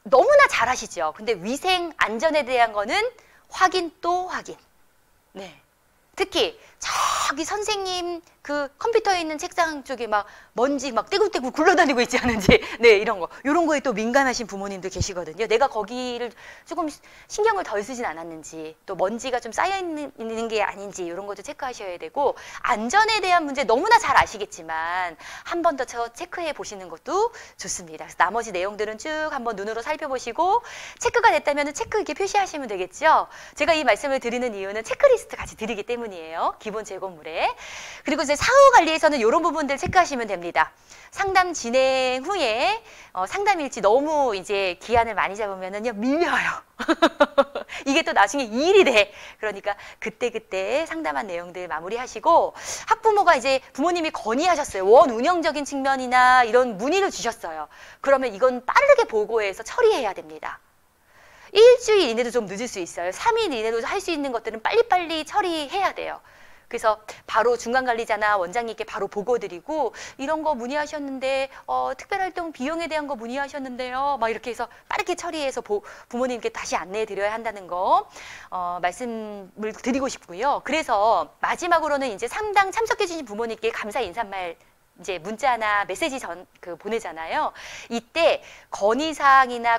너무나 잘 하시죠. 근데 위생 안전에 대한 거는 확인 또 확인. 네, 특히 저기 선생님 그 컴퓨터에 있는 책상 쪽에 막 먼지 막 떼굴떼굴 굴러다니고 있지 않은지, 네, 이런 거에 또 민감하신 부모님도 계시거든요. 내가 거기를 조금 신경을 덜 쓰진 않았는지, 또 먼지가 좀 쌓여 있는 게 아닌지, 이런 것도 체크하셔야 되고, 안전에 대한 문제 너무나 잘 아시겠지만 한 번 더 체크해 보시는 것도 좋습니다. 그래서 나머지 내용들은 쭉 한번 눈으로 살펴보시고, 체크가 됐다면 체크 이렇게 표시하시면 되겠죠. 제가 이 말씀을 드리는 이유는 체크리스트 같이 드리기 때문이에요. 기본 제공물에. 그리고 이제 사후 관리에서는 이런 부분들 체크하시면 됩니다. 상담 진행 후에 상담 일지 너무 이제 기한을 많이 잡으면은요, 밀려요. 이게 또 나중에 일이 돼. 그러니까 그때그때 상담한 내용들 마무리하시고, 학부모가 이제 부모님이 건의하셨어요. 원 운영적인 측면이나 이런 문의를 주셨어요. 그러면 이건 빠르게 보고해서 처리해야 됩니다. 일주일 이내도 좀 늦을 수 있어요. 3일 이내도 할 수 있는 것들은 빨리빨리 처리해야 돼요. 그래서 바로 중간관리자나 원장님께 바로 보고 드리고, 이런 거 문의하셨는데 특별활동 비용에 대한 거 문의하셨는데요, 막 이렇게 해서 빠르게 처리해서 부모님께 다시 안내해 드려야 한다는 거 말씀을 드리고 싶고요. 그래서 마지막으로는 이제 상담 참석해 주신 부모님께 감사 인사말 이제 문자나 메시지 보내잖아요. 이때 건의사항이나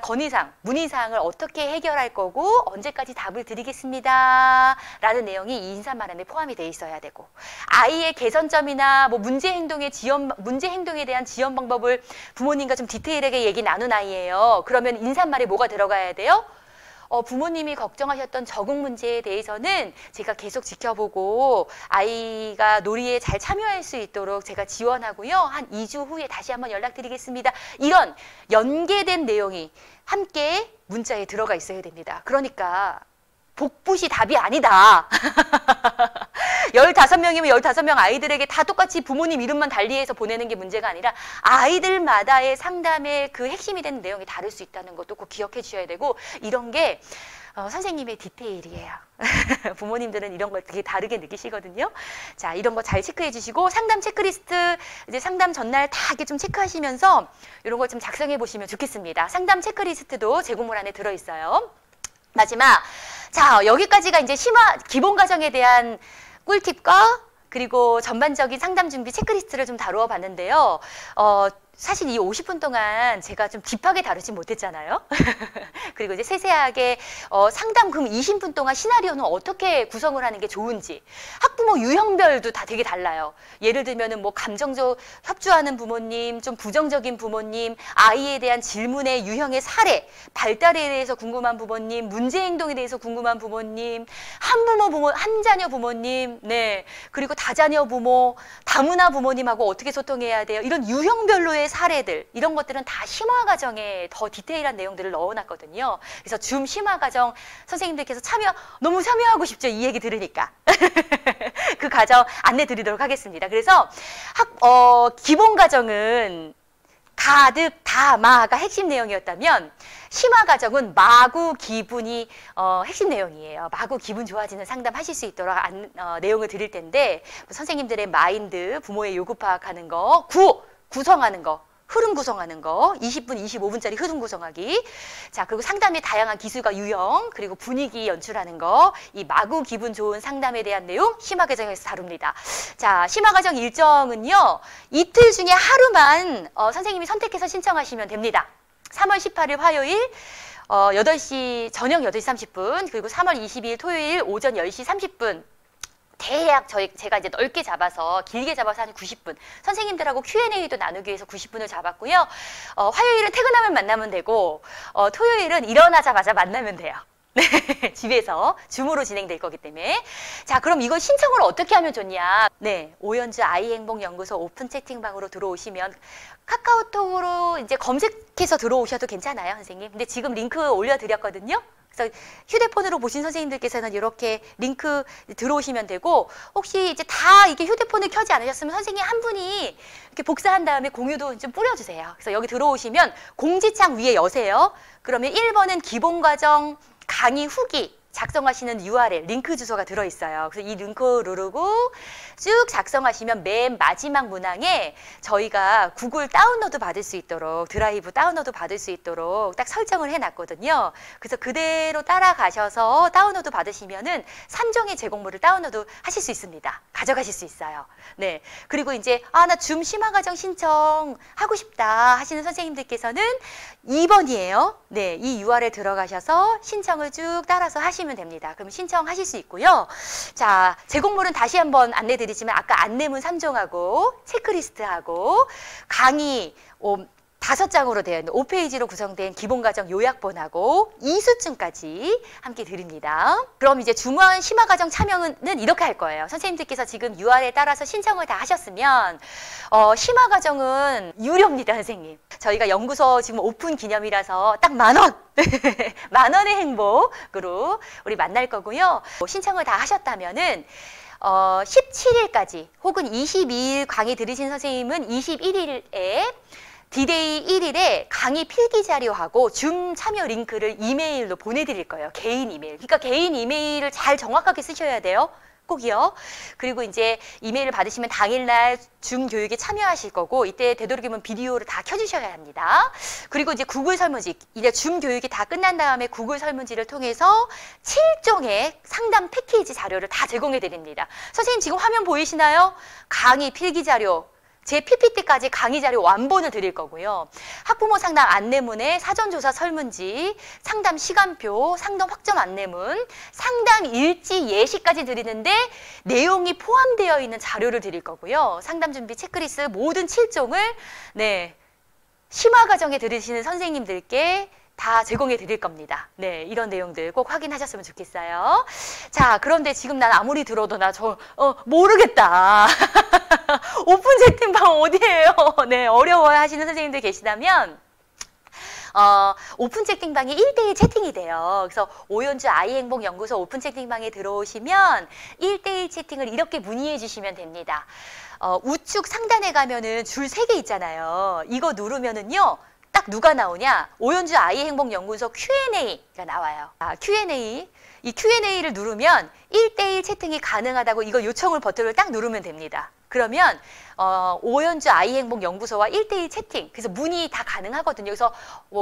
문의사항을 어떻게 해결할 거고 언제까지 답을 드리겠습니다 라는 내용이 이 인사말 안에 포함이 돼 있어야 되고, 아이의 개선점이나 뭐 문제 행동에 대한 지원 방법을 부모님과 좀 디테일하게 얘기 나눈 아이예요. 그러면 인사말에 뭐가 들어가야 돼요? 부모님이 걱정하셨던 적응 문제에 대해서는 제가 계속 지켜보고 아이가 놀이에 잘 참여할 수 있도록 제가 지원하고요. 한 2주 후에 다시 한번 연락드리겠습니다. 이런 연계된 내용이 함께 문자에 들어가 있어야 됩니다. 그러니까 복붙이 답이 아니다. 15명이면 15명 아이들에게 다 똑같이 부모님 이름만 달리해서 보내는 게 문제가 아니라 아이들마다의 상담의 그 핵심이 되는 내용이 다를 수 있다는 것도 꼭 기억해 주셔야 되고, 이런 게 선생님의 디테일이에요. 부모님들은 이런 걸 되게 다르게 느끼시거든요. 자, 이런 거 잘 체크해 주시고, 상담 체크리스트 이제 상담 전날 다 이렇게 좀 체크하시면서 이런 걸 좀 작성해 보시면 좋겠습니다. 상담 체크리스트도 제공물 안에 들어 있어요. 마지막, 자, 여기까지가 이제 기본 과정에 대한 꿀팁과 그리고 전반적인 상담 준비 체크리스트를 좀 다루어 봤는데요. 사실 이 50분 동안 제가 좀 딥하게 다루진 못했잖아요. 그리고 이제 세세하게 상담 그럼 20분 동안 시나리오는 어떻게 구성을 하는 게 좋은지, 학부모 유형별도 다 되게 달라요. 예를 들면은 뭐 감정적 협조하는 부모님, 좀 부정적인 부모님, 아이에 대한 질문의 유형의 사례, 발달에 대해서 궁금한 부모님, 문제 행동에 대해서 궁금한 부모님, 한 자녀 부모님, 네, 그리고 다자녀 부모, 다문화 부모님하고 어떻게 소통해야 돼요. 이런 유형별로의 사례들, 이런 것들은 다 심화 과정에 더 디테일한 내용들을 넣어놨거든요. 그래서 줌 심화 과정 선생님들께서 너무 참여하고 싶죠, 이 얘기 들으니까. 그 과정 안내 드리도록 하겠습니다. 그래서 기본 과정은 가득 다마가 핵심 내용이었다면, 심화 과정은 마구 기분이 핵심 내용이에요. 마구 기분 좋아지는 상담 하실 수 있도록 내용을 드릴 텐데, 선생님들의 마인드, 부모의 요구 파악하는 거, 구성하는 거, 흐름 구성하는 거, 20분, 25분짜리 흐름 구성하기. 자, 그리고 상담의 다양한 기술과 유형, 그리고 분위기 연출하는 거, 이 마구 기분 좋은 상담에 대한 내용 심화 과정에서 다룹니다. 자, 심화 과정 일정은요, 이틀 중에 하루만 선생님이 선택해서 신청하시면 됩니다. 3월 18일 화요일 저녁 8시 30분, 그리고 3월 22일 토요일 오전 10시 30분. 대략 제가 이제 넓게 잡아서, 길게 잡아서 한 90분. 선생님들하고 Q&A도 나누기 위해서 90분을 잡았고요. 화요일은 퇴근하면 만나면 되고, 토요일은 일어나자마자 만나면 돼요. 네, 집에서 줌으로 진행될 거기 때문에. 자, 그럼 이거 신청을 어떻게 하면 좋냐? 네, 오연주 아이행복연구소 오픈 채팅방으로 들어오시면 카카오톡으로 이제 검색해서 들어오셔도 괜찮아요, 선생님. 근데 지금 링크 올려드렸거든요. 그래서 휴대폰으로 보신 선생님들께서는 이렇게 링크 들어오시면 되고, 혹시 이제 다 이게 휴대폰을 켜지 않으셨으면 선생님 한 분이 이렇게 복사한 다음에 공유도 좀 뿌려주세요. 그래서 여기 들어오시면 공지창 위에 여세요. 그러면 1번은 기본과정 강의 후기 작성하시는 URL, 링크 주소가 들어있어요. 그래서 이 링크 누르고 쭉 작성하시면 맨 마지막 문항에 저희가 구글 다운로드 받을 수 있도록, 드라이브 다운로드 받을 수 있도록 딱 설정을 해놨거든요. 그래서 그대로 따라가셔서 다운로드 받으시면은 3종의 제공물을 다운로드 하실 수 있습니다. 가져가실 수 있어요. 네. 그리고 이제, 나 줌 심화과정 신청하고 싶다 하시는 선생님들께서는 2번이에요. 네. 이 URL 들어가셔서 신청을 쭉 따라서 하시면 됩니다. 그럼 신청하실 수 있고요. 자, 제공물은 다시 한번 안내드리지만 아까 안내문 3종하고 체크리스트하고 강의 5장으로 되어 있는 5페이지로 구성된 기본과정 요약본하고 이수증까지 함께 드립니다. 그럼 이제 중원 심화과정 참여는 이렇게 할 거예요. 선생님들께서 지금 UR에 따라서 신청을 다 하셨으면 심화과정은 유료입니다, 선생님. 저희가 연구소 지금 오픈 기념이라서 딱 10,000원! 10,000원의 행복으로 우리 만날 거고요. 신청을 다 하셨다면은 17일까지 혹은 22일 강의 들으신 선생님은 21일에 디데이 1일에 강의 필기 자료하고 줌 참여 링크를 이메일로 보내드릴 거예요. 개인 이메일. 그러니까 개인 이메일을 잘 정확하게 쓰셔야 돼요. 꼭이요. 그리고 이제 이메일을 받으시면 당일날 줌 교육에 참여하실 거고, 이때 되도록이면 비디오를 다 켜주셔야 합니다. 그리고 이제 구글 설문지, 이제 줌 교육이 다 끝난 다음에 구글 설문지를 통해서 7종의 상담 패키지 자료를 다 제공해 드립니다. 선생님 지금 화면 보이시나요? 강의 필기 자료, 제 PPT까지 강의 자료 완본을 드릴 거고요. 학부모 상담 안내문에 사전조사 설문지, 상담 시간표, 상담 확정 안내문, 상담 일지 예시까지 드리는데 내용이 포함되어 있는 자료를 드릴 거고요. 상담 준비 체크리스트 모든 7종을 심화과정에 들으시는 선생님들께 다 제공해 드릴 겁니다. 네, 이런 내용들 꼭 확인하셨으면 좋겠어요. 자, 그런데 지금 난 아무리 들어도 모르겠다. 오픈 채팅방 어디예요? 네, 어려워 하시는 선생님들 계시다면 오픈 채팅방이 1대1 채팅이 돼요. 그래서 오연주 아이행복연구소 오픈 채팅방에 들어오시면 1대1 채팅을 이렇게 문의해 주시면 됩니다. 우측 상단에 가면은 줄 3개 있잖아요. 이거 누르면은요, 딱 누가 나오냐? 오연주 아이행복연구소 Q&A가 나와요. Q&A. 이 Q&A를 누르면 1대1 채팅이 가능하다고 이거 요청을 버튼을 딱 누르면 됩니다. 그러면 오연주 아이행복연구소와 1대1 채팅, 그래서 문의 다 가능하거든요. 그래서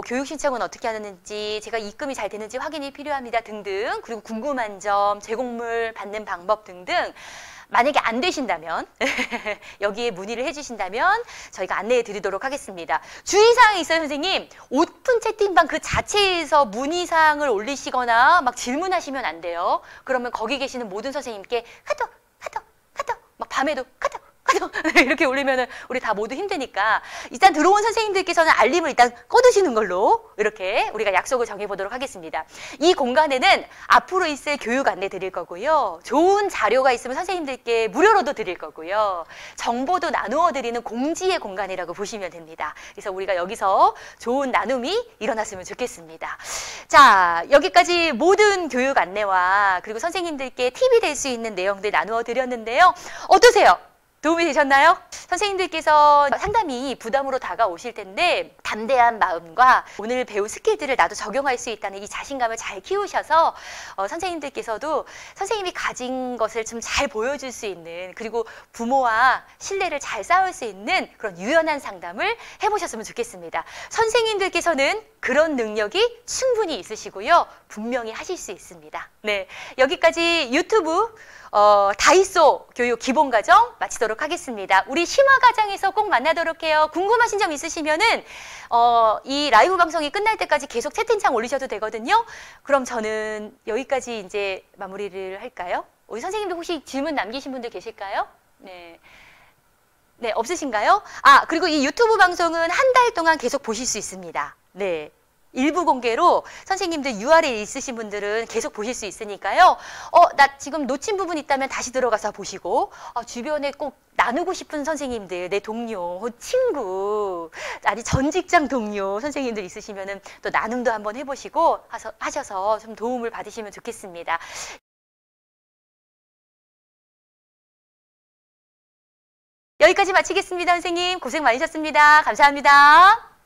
교육 신청은 어떻게 하는지, 제가 입금이 잘 되는지 확인이 필요합니다 등등, 그리고 궁금한 점, 제공물 받는 방법 등등, 만약에 안 되신다면 여기에 문의를 해주신다면 저희가 안내해 드리도록 하겠습니다. 주의사항이 있어요, 선생님. 오픈 채팅방 그 자체에서 문의사항을 올리시거나 막 질문하시면 안 돼요. 그러면 거기 계시는 모든 선생님께 카톡 막 밤에도 카톡 이렇게 올리면은 우리 다 모두 힘드니까 일단 들어온 선생님들께서는 알림을 일단 꺼두시는 걸로 이렇게 우리가 약속을 정해보도록 하겠습니다. 이 공간에는 앞으로 있을 교육 안내 드릴 거고요. 좋은 자료가 있으면 선생님들께 무료로도 드릴 거고요. 정보도 나누어 드리는 공지의 공간이라고 보시면 됩니다. 그래서 우리가 여기서 좋은 나눔이 일어났으면 좋겠습니다. 자, 여기까지 모든 교육 안내와 그리고 선생님들께 팁이 될 수 있는 내용들 나누어 드렸는데요. 어떠세요? 도움이 되셨나요? 선생님들께서 상담이 부담으로 다가오실 텐데 담대한 마음과 오늘 배운 스킬들을 나도 적용할 수 있다는 이 자신감을 잘 키우셔서 선생님들께서도 선생님이 가진 것을 좀 잘 보여줄 수 있는, 그리고 부모와 신뢰를 잘 쌓을 수 있는 그런 유연한 상담을 해보셨으면 좋겠습니다. 선생님들께서는 그런 능력이 충분히 있으시고요. 분명히 하실 수 있습니다. 네, 여기까지 유튜브 다이소 교육 기본과정 마치도록 있도록 하겠습니다. 우리 심화과정에서 꼭 만나도록 해요. 궁금하신 점 있으시면은 이 라이브 방송이 끝날 때까지 계속 채팅창 올리셔도 되거든요. 그럼 저는 여기까지 이제 마무리를 할까요? 우리 선생님도 혹시 질문 남기신 분들 계실까요? 네. 네, 없으신가요? 아, 그리고 이 유튜브 방송은 한 달 동안 계속 보실 수 있습니다. 네. 일부 공개로 선생님들 URL 있으신 분들은 계속 보실 수 있으니까요. 나 지금 놓친 부분 있다면 다시 들어가서 보시고, 주변에 꼭 나누고 싶은 선생님들, 내 동료, 친구, 아니 전 직장 동료 선생님들 있으시면은 또 나눔도 한번 해보시고 하셔서 좀 도움을 받으시면 좋겠습니다. 여기까지 마치겠습니다, 선생님. 고생 많으셨습니다. 감사합니다.